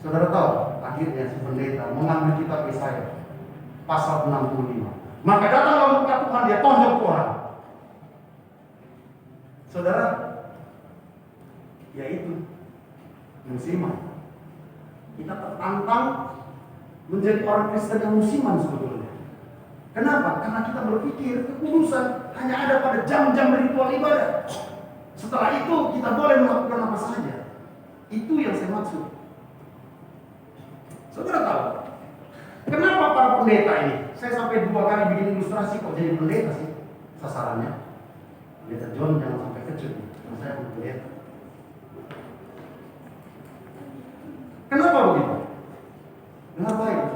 Saudara tahu, akhirnya si pendeta mengambil kitab Yesaya pasal 65. Maka datanglah murka Tuhan, dia tonjok orang. Saudara, yaitu musiman. Kita tertantang menjadi orang Kristen yang musiman sebetulnya. Kenapa? Karena kita berpikir kekudusan hanya ada pada jam-jam ritual ibadah. Setelah itu kita boleh melakukan apa saja. Itu yang saya maksud. Saudara tahu, kenapa para pendeta ini? Saya sampai 2 kali bikin ilustrasi kok jadi pendeta sih sasarannya. Pendeta John jangan sampai kecut nih, karena saya bukan pendeta. Kenapa begitu? Kenapa itu?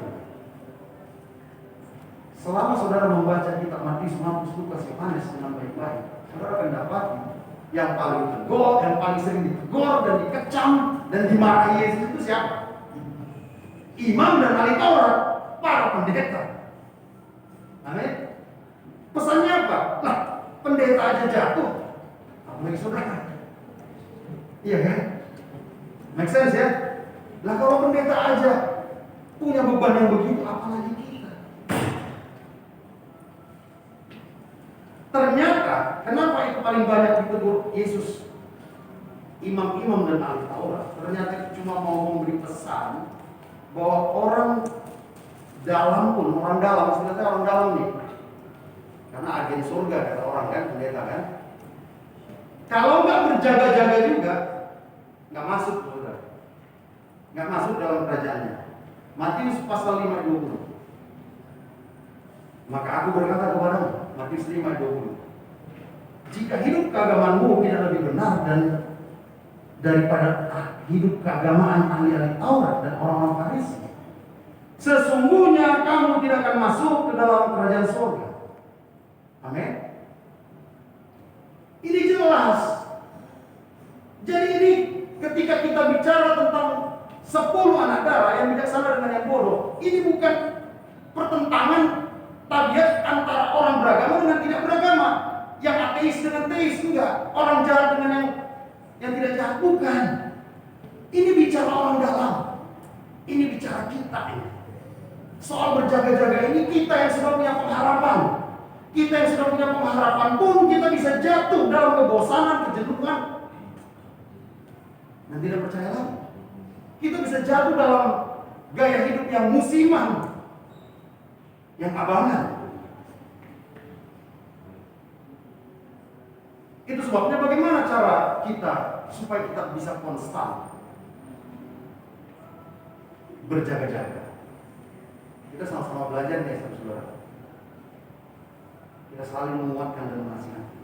Selama saudara membaca kitab Matius, Markus, Lukas, Yohanes dengan baik-baik, saudara akan dapat yang paling tegur, yang paling sering ditegur dan dikecam dan dimarahi Yesus itu siapa? Imam dan ahli Taurat, para pendeta. Amin. Pesannya apa? Lah, pendeta aja jatuh, apalagi saudara. Iya kan? Make sense ya? Lah kalau pendeta aja punya beban yang begitu, apalagi kita. Ternyata, kenapa itu paling banyak ditegur Yesus? Imam-imam dan ahli Taurat. Ternyata itu cuma mau memberi pesan bahwa orang dalam pun, orang dalam, sebenarnya orang dalam nih. Karena agen surga kata orang kan, pendeta kan. Kalau nggak berjaga-jaga juga, nggak masuk saudara. Nggak masuk dalam kerajaannya. Matius pasal 5:20. Maka aku berkata kepadamu, Matius 5:20. Jika hidup keagamaanmu tidak lebih benar dan daripada hidup keagamaan ahli-ahli Taurat dan orang-orang Farisi, sesungguhnya kamu tidak akan masuk ke dalam kerajaan surga. Amin. Ini jelas. Jadi ini ketika kita bicara tentang 10 anak darah yang bijaksana dengan yang bodoh, ini bukan pertentangan tabiat antara orang beragama dengan tidak beragama, yang ateis dengan teis, enggak, orang jahat dengan yang tidak jahat, bukan. Ini bicara orang dalam, ini bicara kita ini. Soal berjaga-jaga ini, kita yang sudah punya pengharapan, kita yang sudah punya pengharapan pun kita bisa jatuh dalam kebosanan, kejenuhan, dan tidak percaya lagi. Kita bisa jatuh dalam gaya hidup yang musiman, yang abangan. Itu sebabnya bagaimana cara kita supaya kita bisa konstan berjaga-jaga. Kita sama-sama belajar nih saudara. Kita saling menguatkan dan menasihati.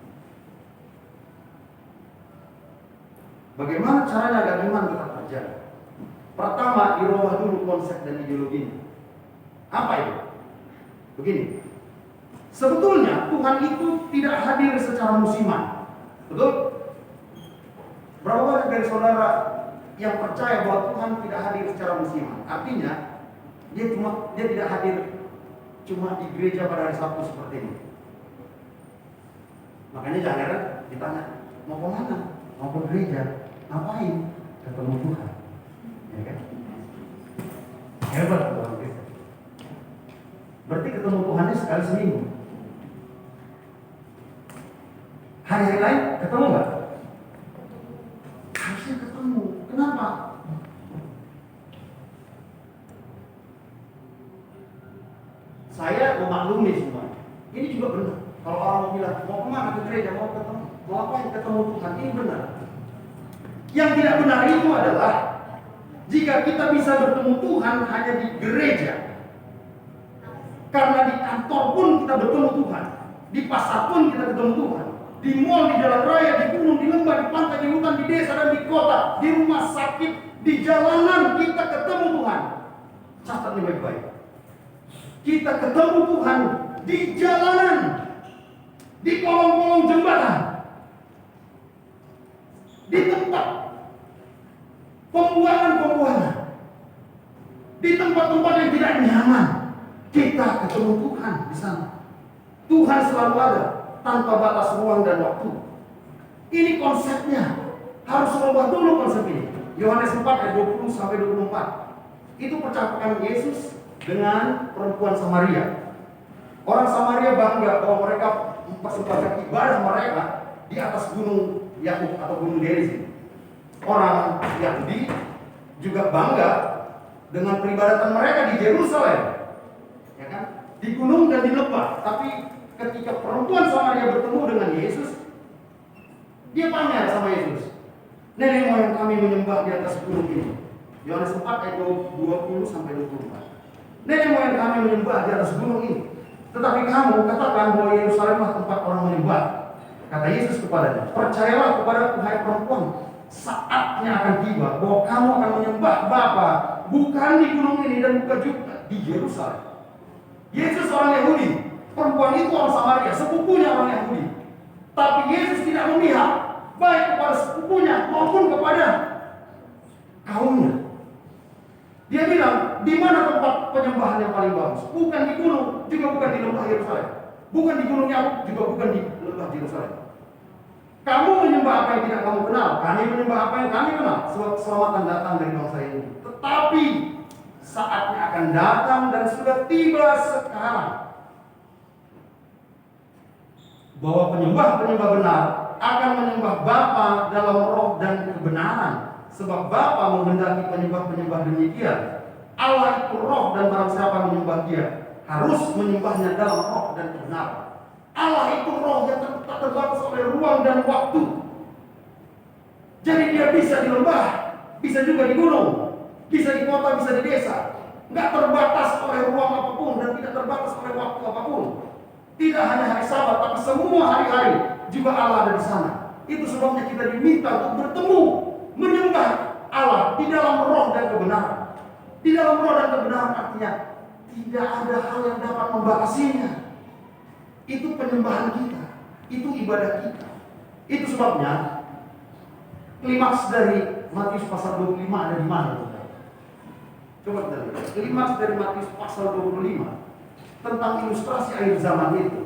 Bagaimana caranya agar iman kita terjaga? Pertama, dirubah dulu konsep dan ideologinya. Apa itu? Begini, Sebetulnya Tuhan itu tidak hadir secara musiman. Betul? Berapa banyak dari saudara yang percaya bahwa Tuhan tidak hadir secara musiman? Artinya dia tidak hadir cuma di gereja pada hari Sabtu seperti ini. Makanya jangan heran ditanya, mau ke mana? Mau ke gereja? Ngapain? Ketemu Tuhan. Ya kan? Hebat orang Kristen. Berarti ketemu Tuhannya sekali seminggu. Hari-hari lain ketemu nggak? Harusnya ketemu. Kenapa? Saya memaklumi semua. Ini juga benar. Kalau orang mau bilang, mau kemana ke gereja, mau ketemu, mau apa? Ketemu Tuhan, ini benar. Yang tidak benar itu adalah jika kita bisa bertemu Tuhan hanya di gereja. Karena di kantor pun kita bertemu Tuhan, di pasar pun kita ketemu Tuhan, di mall, di jalan raya, di gunung, di lembah, di pantai, di hutan, di desa dan di kota, di rumah sakit, di jalanan kita ketemu Tuhan. Catat ini baik-baik. Kita ketemu Tuhan di jalanan, di kolong-kolong jembatan, di tempat pembuangan, di tempat-tempat yang tidak nyaman. Kita ketemu Tuhan di sana. Tuhan selalu ada tanpa batas ruang dan waktu. Ini konsepnya. Harus ubah dulu konsep ini. Yohanes 4 ayat 20 sampai 24. Itu percakapan Yesus dengan perempuan Samaria. Orang Samaria bangga bahwa mereka mempersembahkan ibadah mereka di atas gunung Yakub atau gunung Gerizim. Orang Yahudi juga bangga dengan peribadatan mereka di Yerusalem, ya kan? Di gunung dan di lembah. Tapi ketika perempuan Samaria bertemu dengan Yesus, dia pamer sama Yesus. Nenek moyang kami menyembah di atas gunung ini. Yohanes 4 ayat 20 sampai 24. Nenek moyang kami menyembah di atas gunung ini. Tetapi kamu katakan bahwa Yerusalemlah tempat orang menyembah. Kata Yesus kepadanya, percayalah kepada hai perempuan, saatnya akan tiba bahwa kamu akan menyembah Bapa bukan di gunung ini dan bukan juga di Yerusalem. Yesus orang Yahudi, perempuan itu orang Samaria, sepupunya orang Yahudi. Tapi Yesus tidak memihak baik kepada sepupunya maupun kepada kaumnya. Dia bilang, di mana tempat penyembahan yang paling bagus? Bukan di gunung, juga bukan di lembah Yerusalem. Bukan di gunung Yakub, juga bukan di lembah Yerusalem. Kamu menyembah apa yang tidak kamu kenal, kami menyembah apa yang kami kenal. Sebab keselamatan datang dari bangsa ini. Tetapi saatnya akan datang dan sudah tiba sekarang bahwa penyembah-penyembah benar akan menyembah Bapa dalam roh dan kebenaran. Sebab Bapa menghendaki penyembah-penyembah demikian. Allah itu roh dan barang siapa menyembah Dia harus menyembahnya dalam roh dan kebenaran. Allah itu roh yang tak terbatas oleh ruang dan waktu. Jadi Dia bisa di lembah, bisa juga di gunung, bisa di kota, bisa di desa. Nggak terbatas oleh ruang apapun dan tidak terbatas oleh waktu apapun. Tidak hanya hari Sabat, tapi semua hari-hari juga Allah ada di sana. Itu sebabnya kita diminta untuk bertemu, menyembah Allah di dalam roh dan kebenaran. Di dalam roh dan kebenaran artinya tidak ada hal yang dapat membatasinya. Itu penyembahan kita, itu ibadah kita. Itu sebabnya klimaks dari Matius pasal 25 ada di mana? Coba kita lihat. Klimaks dari Matius pasal 25 tentang ilustrasi akhir zaman itu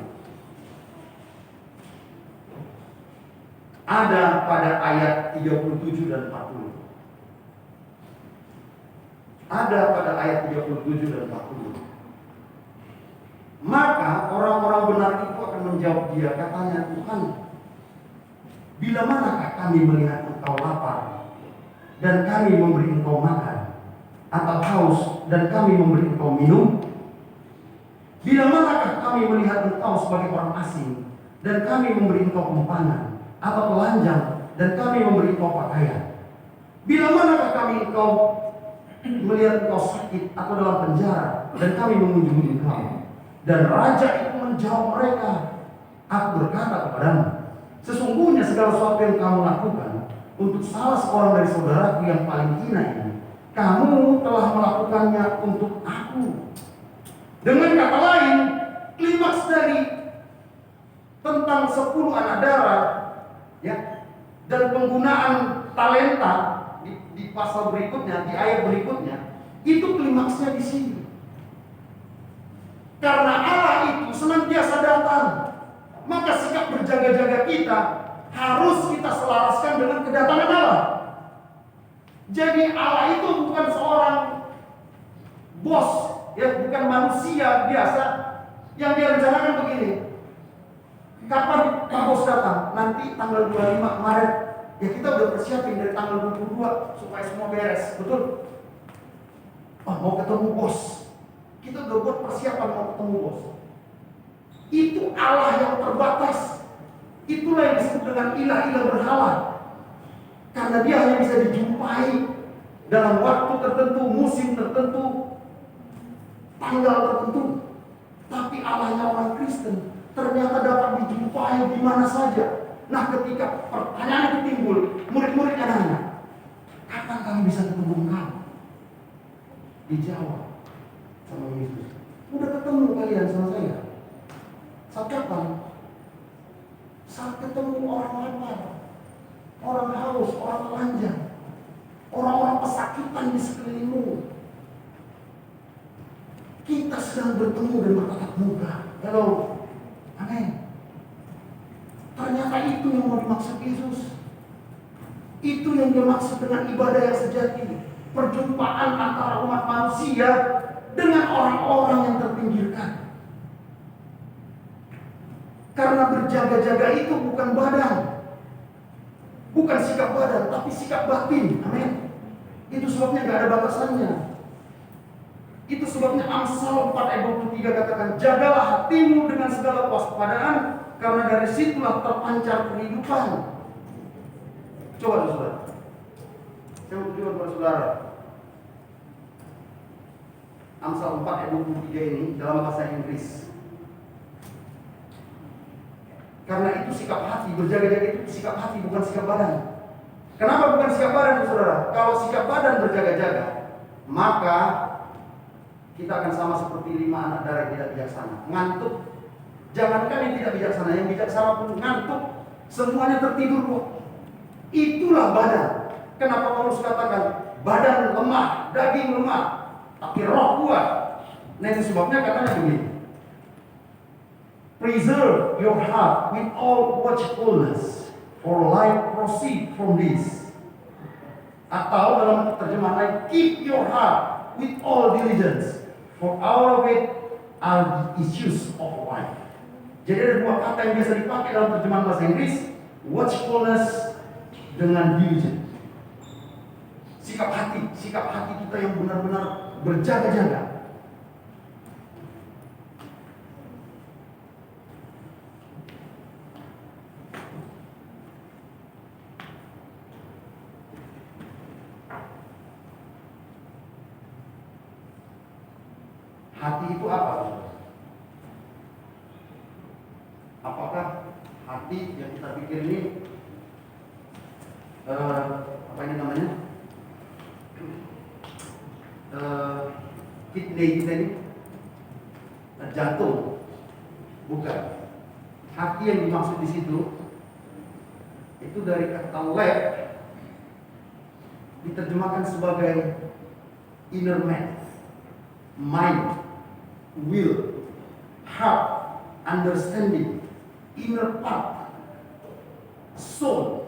ada pada ayat 37 dan 40. Ada pada ayat 37 dan 40. Maka orang-orang benar itu akan menjawab Dia, katanya, Tuhan, bila manakah kami melihat Engkau lapar dan kami memberi Engkau makan, atau haus dan kami memberi Engkau minum? Bila manakah kami melihat Engkau sebagai orang asing dan kami memberi Engkau kempanan, atau telanjang dan kami memberi Engkau pakaian? Bila manakah kami melihat Engkau sakit atau dalam penjara dan kami mengunjungi Engkau? Dan raja itu menjawab mereka, aku berkata kepadamu, sesungguhnya segala sesuatu yang kamu lakukan untuk salah seorang dari saudaraku yang paling hina ini, kamu telah melakukannya untuk aku. Dengan kata lain, klimaks dari tentang 10 anak darah, ya, dan penggunaan talenta di pasal berikutnya, di ayat berikutnya, itu klimaksnya di sini. Karena Allah itu senantiasa datang, maka sikap berjaga-jaga kita harus kita selaraskan dengan kedatangan Allah. Jadi Allah itu bukan seorang bos, ya, bukan manusia biasa yang dia rencanakan begini. Kapan Pak Bos datang? Nanti tanggal 25 Maret. Ya kita udah persiapin dari tanggal 22 supaya semua beres, betul? Oh, mau ketemu bos. Kita udah buat persiapan mau ketemu bos. Itu Allah yang terbatas. Itulah yang disebut dengan ilah-ilah berhala. Karena dia hanya bisa dijumpai dalam waktu tertentu, musim tertentu, tanggal tertentu. Tapi Allahnya orang Kristen ternyata dapat dijumpai di mana saja. Nah, ketika pertanyaan itu timbul, murid-murid nanya, kapan kami bisa ketemu engkau? Dijawab sama Yesus, udah ketemu kalian sama saya. Saat kapan? Saat ketemu orang lapar, orang haus, orang telanjang, orang-orang pesakitan di sekelilingmu. Kita sedang bertemu dan bertatap muka. Halo, amin. Ternyata itu yang mau dimaksud Yesus. Itu yang dimaksud dengan ibadah yang sejati. Perjumpaan antara umat manusia dengan orang-orang yang terpinggirkan. Karena berjaga-jaga itu bukan badan, bukan sikap badan, tapi sikap batin. Amin. Itu sebabnya gak ada batasannya. Itu sebabnya Amsal 4 ayat 23 katakan, jagalah hatimu dengan segala kewaspadaan, karena dari situlah terpancar kehidupan. Coba saudara, saya mau tunjukkan kepada saudara. Amsal 4 ayat 23 ini dalam bahasa Inggris. Karena itu sikap hati, berjaga-jaga itu sikap hati, bukan sikap badan. Kenapa bukan sikap badan, saudara? Kalau sikap badan berjaga-jaga, maka kita akan sama seperti 5 anak darah yang tidak bijaksana, ngantuk. Jangankan yang tidak bijaksana, yang bijaksana pun ngantuk, semuanya tertidur kok. Itulah badan. Kenapa Paulus katakan badan lemah, daging lemah, tapi roh kuat. Nah, itu sebabnya katanya begini, preserve your heart with all watchfulness, for life proceed from this. Atau dalam terjemahan lain, keep your heart with all diligence, for out of it are the issues of life. Jadi ada 2 kata yang biasa dipakai dalam terjemahan bahasa Inggris, watchfulness dengan diligence. Sikap hati kita yang benar-benar berjaga-jaga. Hati itu apa? Apakah hati yang kita pikir ini apa ini namanya? Kidney kita ini jantung? Bukan. Hati yang dimaksud di situ itu dari kata lab, diterjemahkan sebagai inner man, mind, will, heart, understanding, inner part, soul,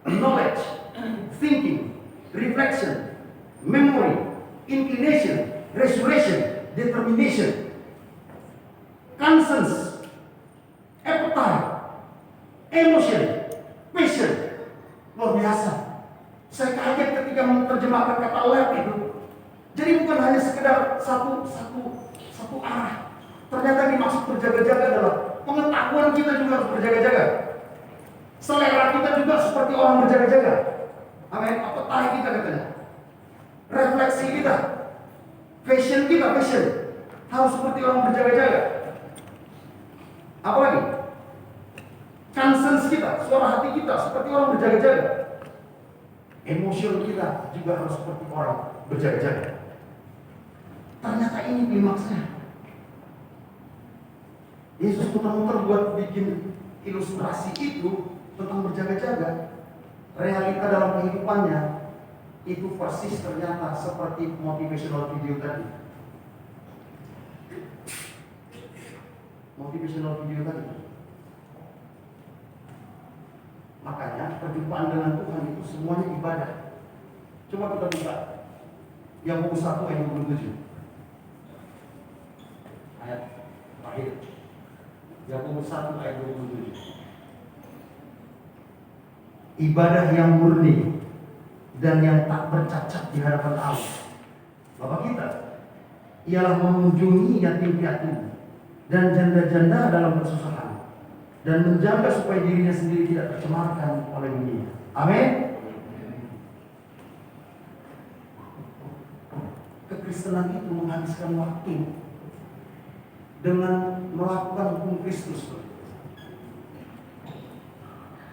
knowledge, thinking, reflection, memory, inclination, resurrection, determination, conscience, appetite, emotion, passion. Luar biasa. Saya kaget ketika menerjemahkan kata lab itu. Jadi bukan hanya sekedar satu arah. Ternyata dimaksud berjaga-jaga adalah pengetahuan kita juga harus berjaga-jaga. Selera kita juga seperti orang berjaga-jaga. Amin. Appetite kita katanya. Refleksi kita, fashion kita, harus seperti orang berjaga-jaga. Apa lagi? Conscience kita, suara hati kita seperti orang berjaga-jaga. Emosi kita juga harus seperti orang berjaga-jaga. Ternyata ini klimaksnya. Yesus muter-muter buat bikin ilustrasi itu tentang berjaga-jaga. Realita dalam kehidupannya itu persis ternyata seperti motivational video tadi. Motivational video tadi. Makanya perjumpaan dengan Tuhan itu semuanya ibadah. Coba kita buka yang buku 1 ayat 27. Ayat terakhir. Yakobus 1 ayat 27. Ibadah yang murni dan yang tak bercacat di hadapan Allah Bapa kita ialah mengunjungi yatim piatu dan janda-janda dalam kesusahan dan menjaga supaya dirinya sendiri tidak tercemarkan oleh dunia. Amin. Kekristenan itu menghabiskan waktu dengan melakukan hukum Kristus.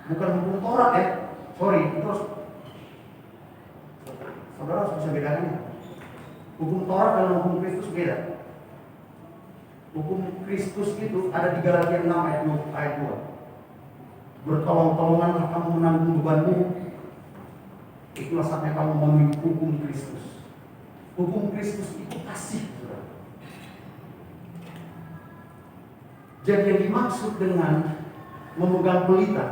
Bukan hukum Taurat ya. Sorry, terus saudara harus bisa bedakannya. Hukum Taurat dan hukum Kristus beda. Hukum Kristus itu ada di Galatia 6 ayat 2. Bertolong-tolonganlah kamu menanggung bebanmu. Itulah saatnya kamu memenuhi hukum Kristus. Hukum Kristus itu kasih, saudara. Jadi yang dimaksud dengan memegang pelita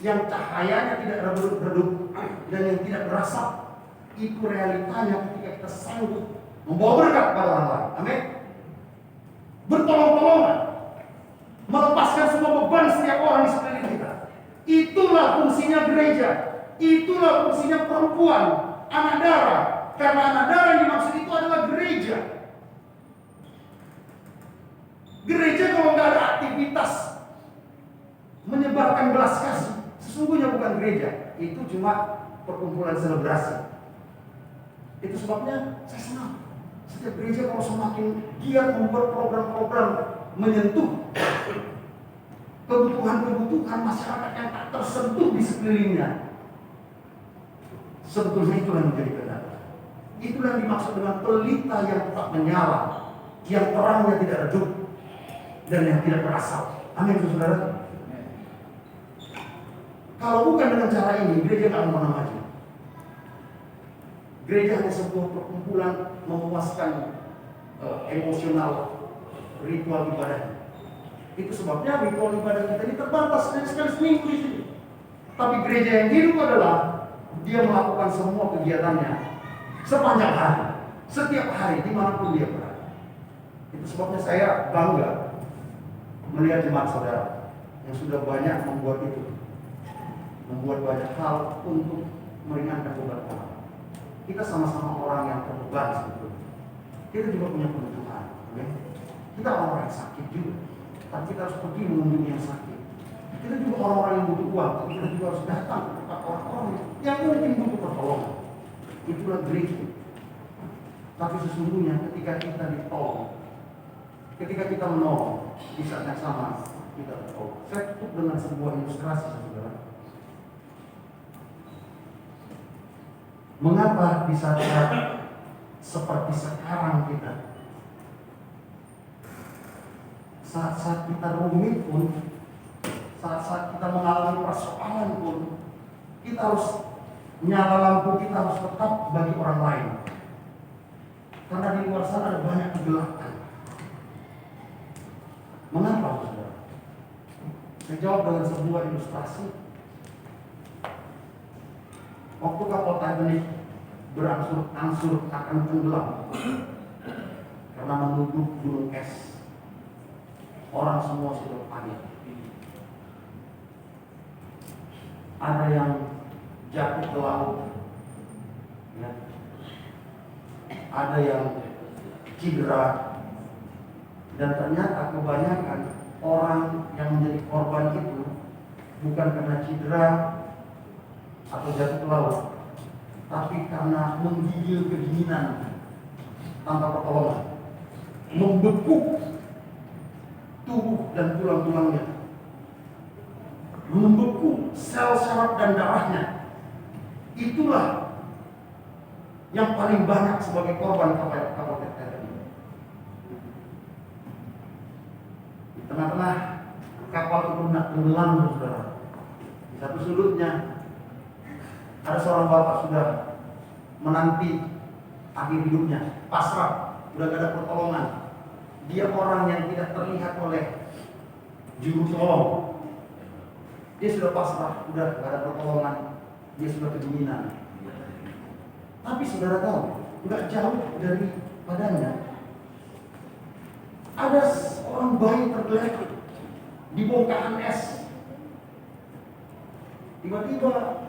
yang cahayanya tidak redup dan yang tidak berasap, itu realitanya ketika kita sanggup membawa berkat pada orang lain. Amin. Bertolong-tolongan, melepaskan semua beban setiap orang di sekeliling kita. Itulah fungsinya gereja. Itulah fungsinya perempuan, anak darah. Karena anak darah yang dimaksud itu adalah gereja. Gereja kalau nggak ada aktivitas menyebarkan belas kasih, sesungguhnya bukan gereja. Itu cuma perkumpulan selebrasi. Itu sebabnya saya senang. Setiap gereja kalau semakin giat membuat program-program menyentuh kebutuhan-kebutuhan masyarakat yang tak tersentuh di sekelilingnya. Sebetulnya itulah yang menjadi kendala. Itulah yang dimaksud dengan pelita yang tetap menyala, yang terangnya tidak redup dan yang tidak berasap. Amin, saudara. Kalau bukan dengan cara ini, gereja tidak akan pernah maju. Gereja hanya sebuah perkumpulan memuaskan emosional ritual ibadah. Itu sebabnya ritual ibadah kita ini terbatas hanya sekali seminggu di sini. Tapi gereja yang hidup adalah dia melakukan semua kegiatannya sepanjang hari, setiap hari, dimanapun dia berada. Itu sebabnya saya bangga melihat jemaat saudara yang sudah banyak membuat banyak hal untuk meringankan beban orang. Kita sama-sama orang yang terbeban sebetulnya. Kita juga punya kebutuhan. Kita orang-orang yang sakit juga, tapi kita harus pergi mengunjungi yang sakit. Kita juga orang-orang yang butuh uang, tapi kita juga harus datang ke tempat orang-orang yang mungkin butuh pertolongan. Itulah gereja. Tapi sesungguhnya ketika kita ditolong, ketika kita menolong, di saat yang sama kita tertolong. Saya tutup dengan sebuah ilustrasi, saudara. Mengapa di saat seperti sekarang kita, saat-saat kita rumit pun, saat-saat kita mengalami persoalan pun, kita harus nyala lampu, kita harus tetap bagi orang lain. Karena di luar sana ada banyak kegelapan. Mengapa, saudara? Saya jawab dengan sebuah ilustrasi. Waktu kapal Titanic berangsur-angsur akan tenggelam karena menuju gunung es, orang semua sudah panik. Ada yang jatuh ke laut, ya. Ada yang cedera, dan ternyata kebanyakan orang yang menjadi korban itu bukan karena cedera atau jatuh ke laut, tapi karena menggigil kedinginan tanpa pertolongan, membekuk tubuh dan tulang-tulangnya, membekuk sel saraf dan darahnya. Itulah yang paling banyak sebagai korban kapal Titanic. Di tengah-tengah kapal itu nak tenggelam, saudara. Di satu sudutnya ada seorang bapak sudah menanti akhir hidupnya, pasrah, sudah gak ada pertolongan. Dia orang yang tidak terlihat oleh juru tolong. Dia sudah pasrah, sudah gak ada pertolongan. Dia sudah kedinginan. Tapi saudara tahu, gak jauh dari padanya ada seorang bayi tergeletak di bongkahan es. Tiba-tiba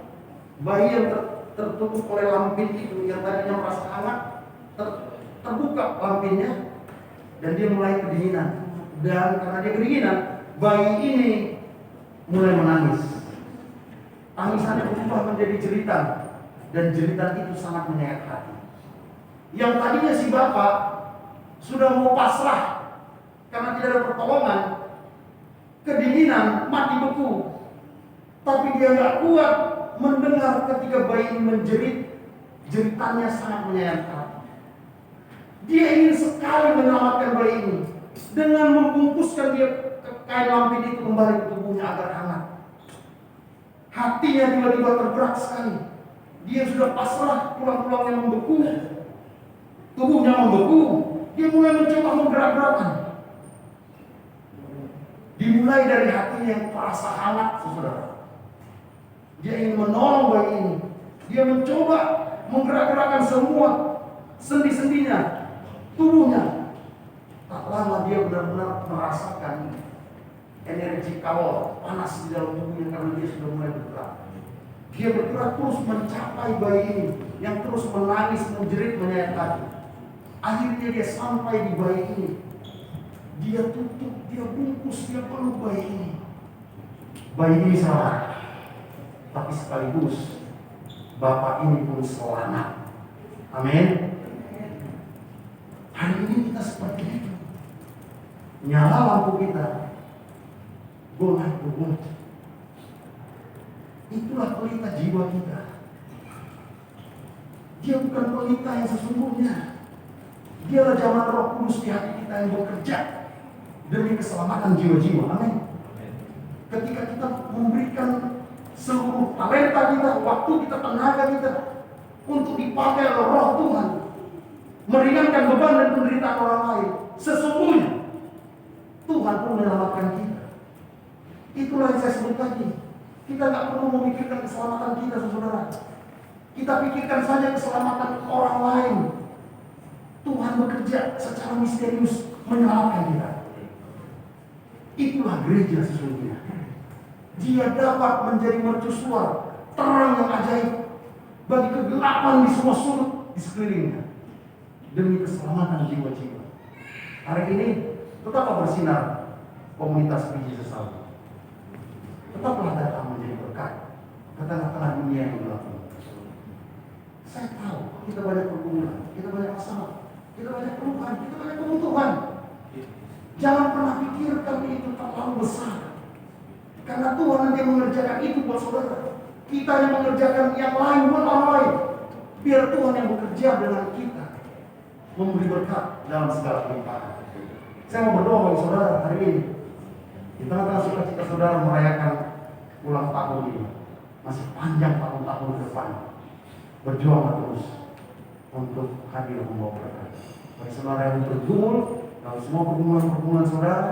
bayi yang tertutup oleh lampin itu yang tadinya merasa hangat terbuka lampinnya dan dia mulai kedinginan. Dan karena dia kedinginan, bayi ini mulai menangis. Tangisannya berubah menjadi jeritan dan jeritan itu sangat menyayat hati. Yang tadinya si bapak sudah mau pasrah karena tidak ada pertolongan, kedinginan, mati beku. Tapi dia gak kuat mendengar ketika bayi ini menjerit. Jeritannya sangat menyayat. Dia ingin sekali menyelamatkan bayi ini dengan membungkuskan dia ke kain lampin itu kembali ke tubuhnya agar hangat. Hatinya tiba-tiba tergerak sekali. Dia sudah pasrah, tulang-tulangnya membeku, tubuhnya membeku. Dia mulai mencoba menggerak-gerakkan. Dimulai dari hatinya yang terasa hangat, saudara. Dia ingin menolong bayi ini. Dia mencoba menggerak-gerakkan semua sendi-sendinya, tubuhnya. Tak lama dia benar-benar merasakan energi kalor panas di dalam tubuhnya karena dia sudah mulai bergerak. Dia bergerak terus mencapai bayi ini yang terus menangis, menjerit, menyayat hati. Akhirnya dia sampai di bayi ini. Dia tutup, dia bungkus, dia peluk bayi ini. Bayi ini salah, tapi sekaligus bapak ini pun selamat. Amin. Hari ini kita seperti itu. Nyala lampu kita, golak berbuat. Itulah pelita jiwa kita. Dia bukan pelita yang sesungguhnya. Dialah jamaah Roh Kudus di hati kita yang bekerja demi keselamatan jiwa-jiwa. Amin. Ketika kita memberikan seluruh talenta kita, waktu kita, tenaga kita untuk dipakai oleh Roh Tuhan, meringankan beban dan penderitaan orang lain, sesungguhnya Tuhan pun menyelamatkan kita. Itulah yang saya sebut tadi. Kita nggak perlu memikirkan keselamatan kita, saudara. Kita pikirkan saja keselamatan orang lain. Tuhan bekerja secara misterius menyelamatkan kita. Itulah gereja sesungguhnya. Dia dapat menjadi mercusuar terang yang ajaib bagi kegelapan di semua sudut di sekelilingnya demi keselamatan jiwa-jiwa. Hari ini tetaplah bersinar komunitas biji sesal. Tetaplah datang menjadi berkat ke tengah-tengah dunia yang gelap. Saya tahu kita banyak pergumulan, kita banyak masalah, kita banyak keluhan, kita banyak kebutuhan. Jangan pernah pikirkan itu terlalu besar. Karena Tuhan nanti mengerjakan itu buat saudara. Kita yang mengerjakan yang lain buat orang lain. Biar Tuhan yang bekerja dengan kita, memberi berkat dalam segala kelimpahan. Saya mau berdoa bagi saudara hari ini. Di tengah-tengah sukacita saudara merayakan ulang tahun ini, masih panjang tahun-tahun ke depan. Berjuang terus untuk hadir membawa berkat. Bagi saudara yang bergumul, kalau semua pergumulan saudara,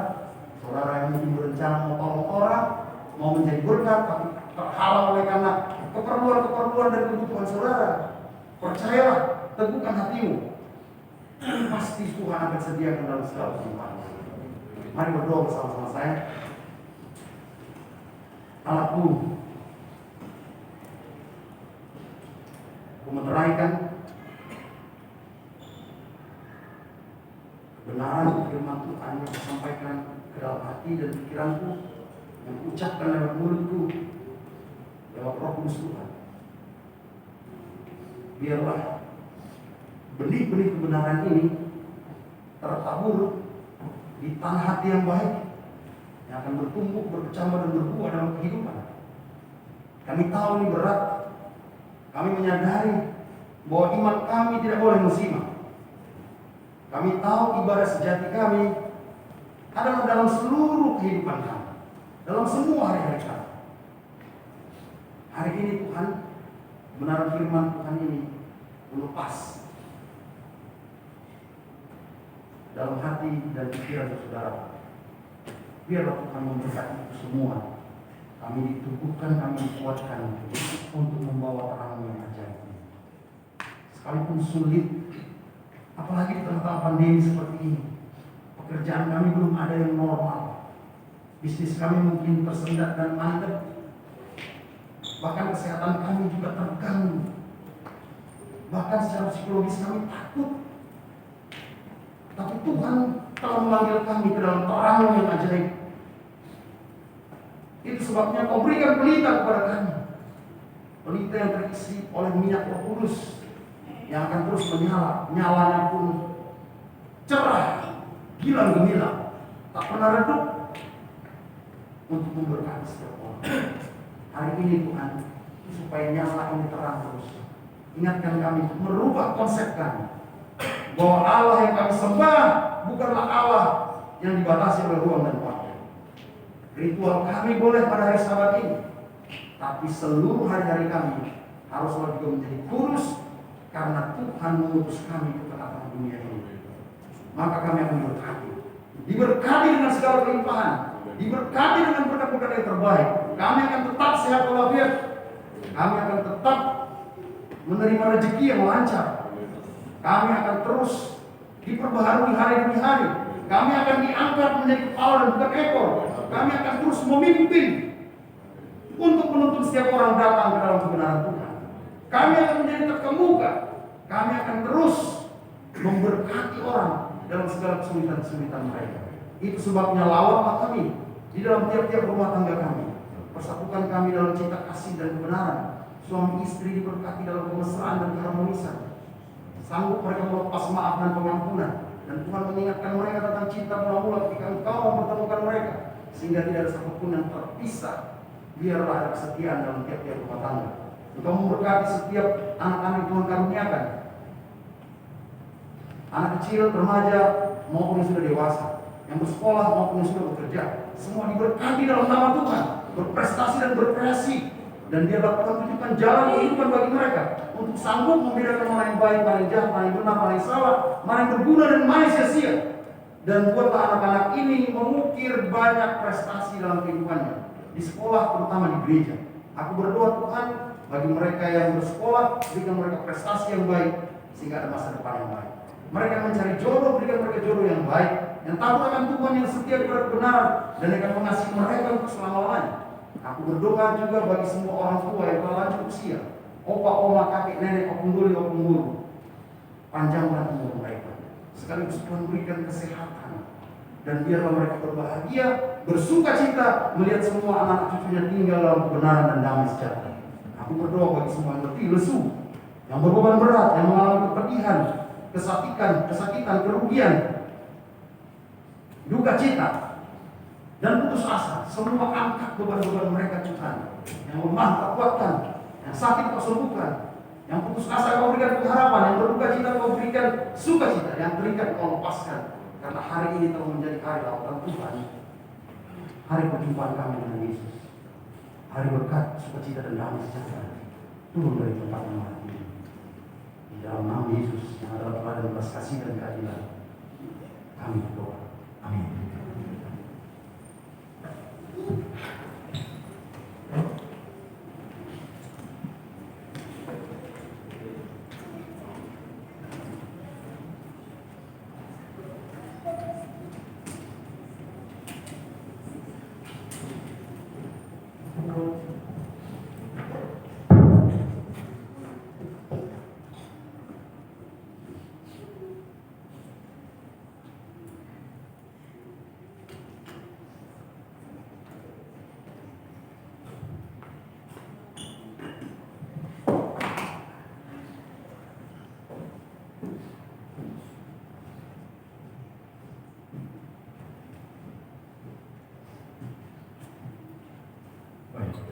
saudara yang mungkin berencana mau tolong orang, mau menjadi berkat, tapi terhalang oleh karena keperluan dan kebutuhan saudara, percayalah, teguhkan hatimu. Pasti Tuhan akan sediakan dalam segala kelimpahan. Mari berdoa bersama-sama saya. Allahku, meneraikan kebenaran firman Tuhan yang disampaikan ke dalam hati dan pikiranku, yang ucapkan lewat mulutku, lewat Roh Kudus Tuhan. Biarlah benih-benih kebenaran ini tertabur di tanah hati yang baik, yang akan bertumbuh, berkecambah dan berbuah dalam kehidupan. Kami tahu ini berat. Kami menyadari bahwa iman kami tidak boleh musiman. Kami tahu ibadah sejati kami adalah dalam seluruh kehidupan kami. dalam semua hari-hari kami. Hari ini Tuhan, kebenaran firman Tuhan ini melepas dalam hati dan pikiran saudara. Biarlah Tuhan memberkati itu semua. Kami ditubuhkan, kami dikuatkan untuk membawa terang yang ajaib. Sekalipun sulit, apalagi di tengah-tengah pandemi seperti ini, pekerjaan kami belum ada yang normal. Bisnis kami mungkin tersendat dan mandek. Bahkan kesehatan kami juga terganggu. Bahkan secara psikologis kami takut. Tapi Tuhan telah memanggil kami ke dalam terang yang ajaib. Itu sebabnya Kau berikan pelita kepada kami. Pelita yang terisi oleh minyak Roh Kudus yang akan terus menyala. Nyalanya pun cerah, gilang gemilang, tak pernah redup, untuk memberkati setiap orang. Hari ini Tuhan, supaya nyala ini terang terus. Ingatkan kami untuk merubah konsep kami, bahwa Allah yang kami sembah bukanlah Allah yang dibatasi oleh ruang dan waktu. Ritual kami boleh pada hari Sabat ini, tapi seluruh hari-hari kami haruslah juga menjadi kudus, karena Tuhan mengutus kami ke tengah-tengah dunia ini. Maka kami akan diberkati dengan segala kelimpahan, diberkati dengan berkat-berkat yang terbaik. Kami akan tetap sehat walafiat, kami akan tetap menerima rezeki yang lancar, kami akan terus diperbaharui hari demi hari, kami akan diangkat menjadi kepala dan bukan ekor. Kami akan terus memimpin untuk menuntun setiap orang datang ke dalam kebenaran Tuhan. Kami akan menjadi terkemuka. Kami akan terus memberkati orang dalam segala kesulitan-kesulitan mereka. Itu sebabnya lawatlah kami di dalam tiap-tiap rumah tangga kami. Persatukan kami dalam cinta kasih dan kebenaran. Suami istri diberkati dalam kemesraan dan keharmonisan. Sanggup mereka melepas maaf dan pengampunan. Dan Tuhan mengingatkan mereka tentang cinta mula-mula ketika Engkau mempertemukan mereka, sehingga tidak ada satupun yang terpisah. Biarlah ada kesetiaan dalam tiap-tiap rumah tangga. Engkau memberkati setiap anak-anak yang Tuhan karuniakan, anak kecil, remaja, maupun yang sudah dewasa, yang bersekolah maupun yang sudah bekerja. Semua diberkati dalam nama Tuhan, berprestasi dan berkreasi. Dan biarlah Tuhan tunjukkan jalan kehidupan bagi mereka untuk sanggup membedakan mana yang baik, mana yang jahat, mana yang benar, mana yang salah, mana yang berguna dan mana yang sia-sia. Dan buatlah anak-anak ini mengukir banyak prestasi dalam kehidupannya, di sekolah terutama di gereja. Aku berdoa Tuhan, bagi mereka yang bersekolah, berikan mereka prestasi yang baik, sehingga ada masa depan yang baik. Mereka yang mencari jodoh, berikan mereka jodoh yang baik, yang takut akan Tuhan, yang setia kepada kebenaran, dan akan mengasihi mereka untuk selama-lamanya. Aku berdoa juga bagi semua orang tua yang telah lanjut usia, opa, oma, kakek, nenek, opung duli, opung guru. Panjanglah umur mereka. Sekaligus Tuhan berikan kesehatan. Dan biarlah mereka berbahagia, bersuka cita melihat semua anak cucunya tinggal dalam kebenaran dan damai sejahtera. Aku berdoa bagi semua yang letih, lesu, yang berbeban berat, yang mengalami kepedihan, kesakitan, kerugian, duka cita, dan putus asa. Semua angkat beban-beban mereka Tuhan. Yang lemah Kau kuatkan, yang sakit Kau sembuhkan, yang putus asa Kau berikan pengharapan, yang berduka cita Kau berikan sukacita, yang terikat Kau lepaskan. Karena hari ini telah menjadi hari lawatan Tuhan, hari perjumpaan kami dengan Yesus, hari berkat, sukacita dan damai sejahtera turun dari tempat yang maha tinggi. Di dalam nama Yesus yang adalah teladan belas kasih dan keadilan, kami berdoa. Amin.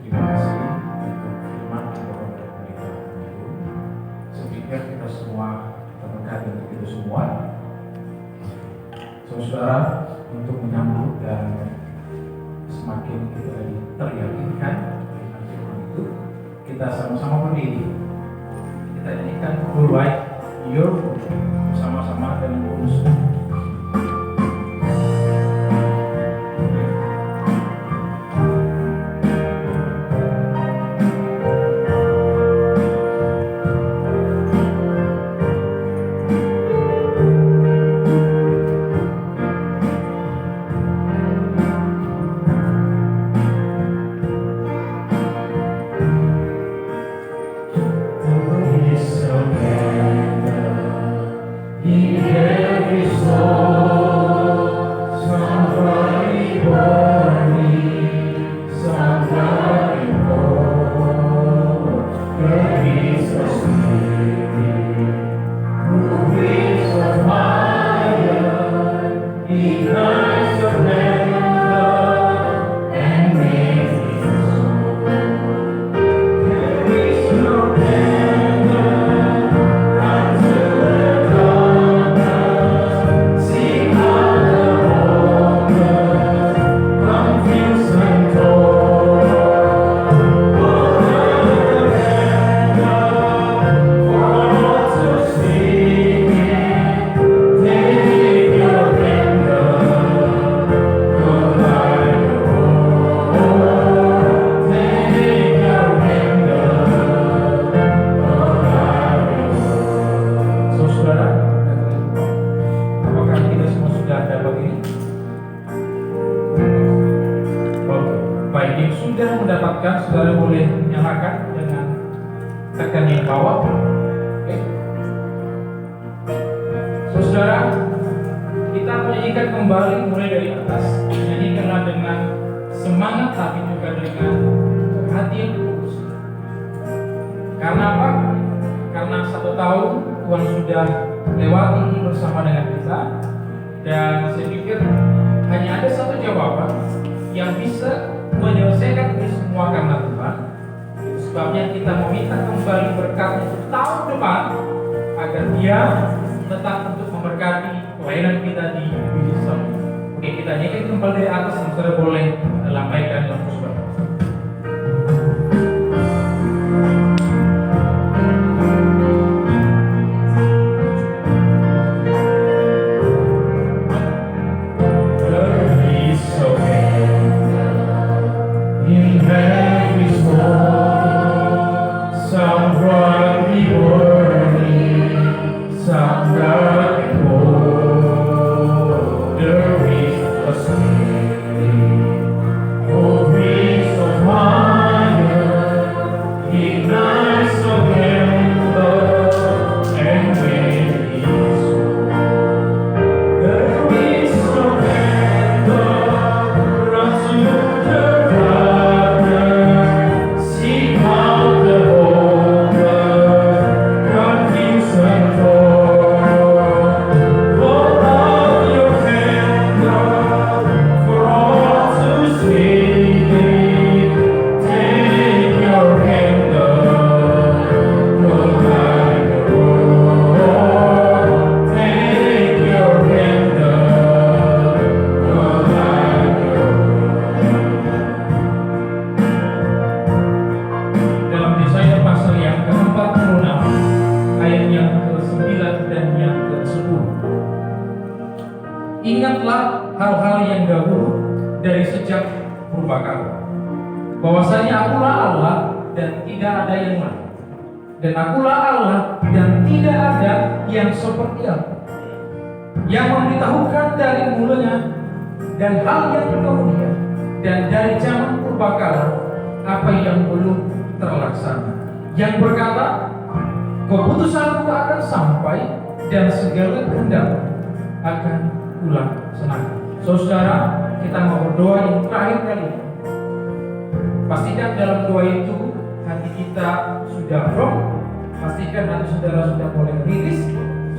Terima kasih untuk firman yang Bapak berikan itu. Sehingga kita semua terberkati untuk itu semua. Saudara, untuk menyambut dan semakin kita teryakinkan dengan firman itu, kita sama-sama berdiri. Kita nyanyikan Who Write Your Book sama-sama dengan bonus. Saudara boleh nyalakan dengan tekan yang bawah. Oke. Saudara, kita menyanyikan kembali mulai dari atas. Nyanyikanlah dengan semangat tapi juga dengan hati yang tulus. Karena apa? Karena 1 tahun Tuhan sudah lewati bersama dengan kita, dan saya pikir hanya ada satu jawaban yang bisa menyelesaikan ini semua karena Tuhan. Sebabnya kita meminta kembali berkat untuk tahun depan agar Dia tetap untuk memberkati pelayanan kita di Wisdom. Oke, kita nyanyikan kembali dari atas, dan saudara boleh lambaikan dalam musbah. Ingatlah hal-hal yang dahulu dari sejak purbakala, bahwasanya akulah Allah dan tidak ada yang lain, dan akulah Allah dan tidak ada yang seperti aku, yang memberitahukan dari mulanya dan hal yang kemudian dan dari zaman purbakala apa yang belum terlaksana, yang berkata, keputusanku akan sampai dan segala kehendak akan pulang senang. Saudara, kita mau berdoa yang terakhir kali. Pastikan dalam doa itu hati kita sudah firm. Pastikan hati saudara sudah boleh rilis,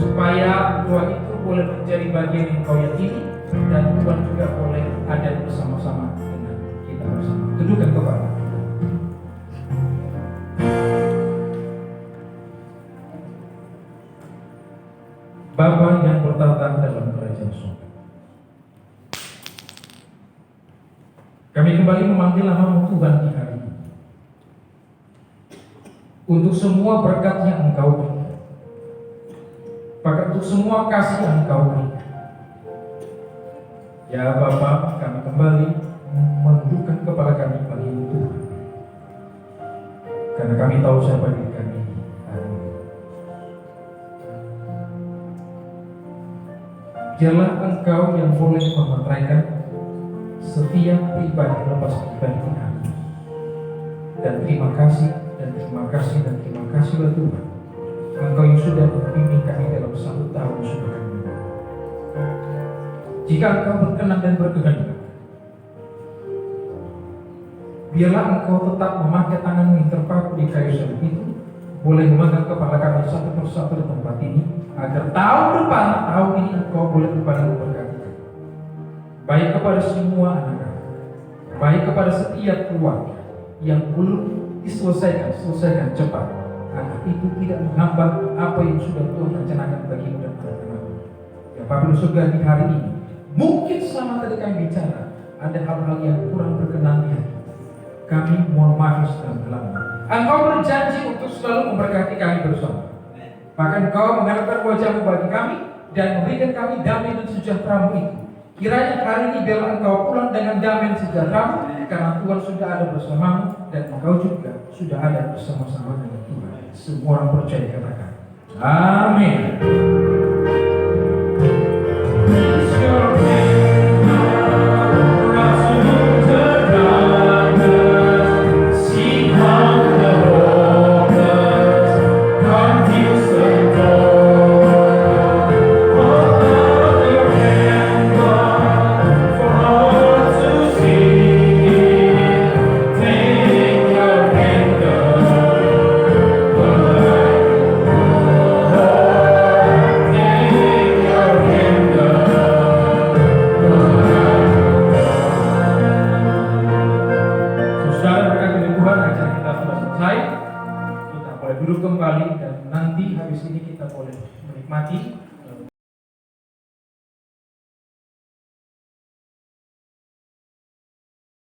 supaya doa itu boleh menjadi bagian yang kau yakini, dan Tuhan juga boleh ada bersama-sama dengan kita bersama. Tundukkan kepala. Bapa yang bertata dalam kerajaan surga, kami Kami kembali memanggil nama Tuhan di hari ini. Untuk semua berkat yang Engkau berikan, bahkan untuk semua kasih yang Engkau berikan. Ya Bapa, kami kembali menundukkan kepala kami bagi Tuhan. Karena kami tahu siapa diri kami hari ini. Biarlah Engkau yang boleh memeteraikan setiap pribadi lepas pribadi kami. Dan terima kasih, dan terima kasih, dan terima kasih Tuhan. Engkau yang sudah membimbing kami dalam 1 tahun sudah kami. Jika Engkau berkenan dan berkehendak, biarlah Engkau tetap memakai tangan yang terpaku di kayu salib itu, boleh memegang kepala kami satu persatu di tempat ini, agar tahun depan, tahun ini Engkau boleh kembali memberkati kami. Baik kepada semua anak-anak, baik kepada setiap keluarga yang belum selesaikan cepat, agar itu tidak menghambat apa yang sudah Tuhan rencanakan bagimu dan anak-anakmu. Ya Bapak di surga, di hari ini, mungkin selama tadi kami bicara, ada hal-hal yang kurang berkenan di hati. Kami mohon maaf dalam-dalamnya. Engkau berjanji untuk selalu memberkati kami bersama. Bahkan Engkau mengharapkan wajah-Mu bagi kami dan memberikan kami damai dan sejahtera-Mu itu. Kiranya hari ini biarlah Engkau pulang dengan damai dan sejahtera-Mu, karena Tuhan sudah ada bersama-Mu dan Engkau juga sudah ada bersama-sama dengan Tuhan. Semua orang percaya katakan amin. Duduk kembali, dan nanti habis ini kita boleh menikmati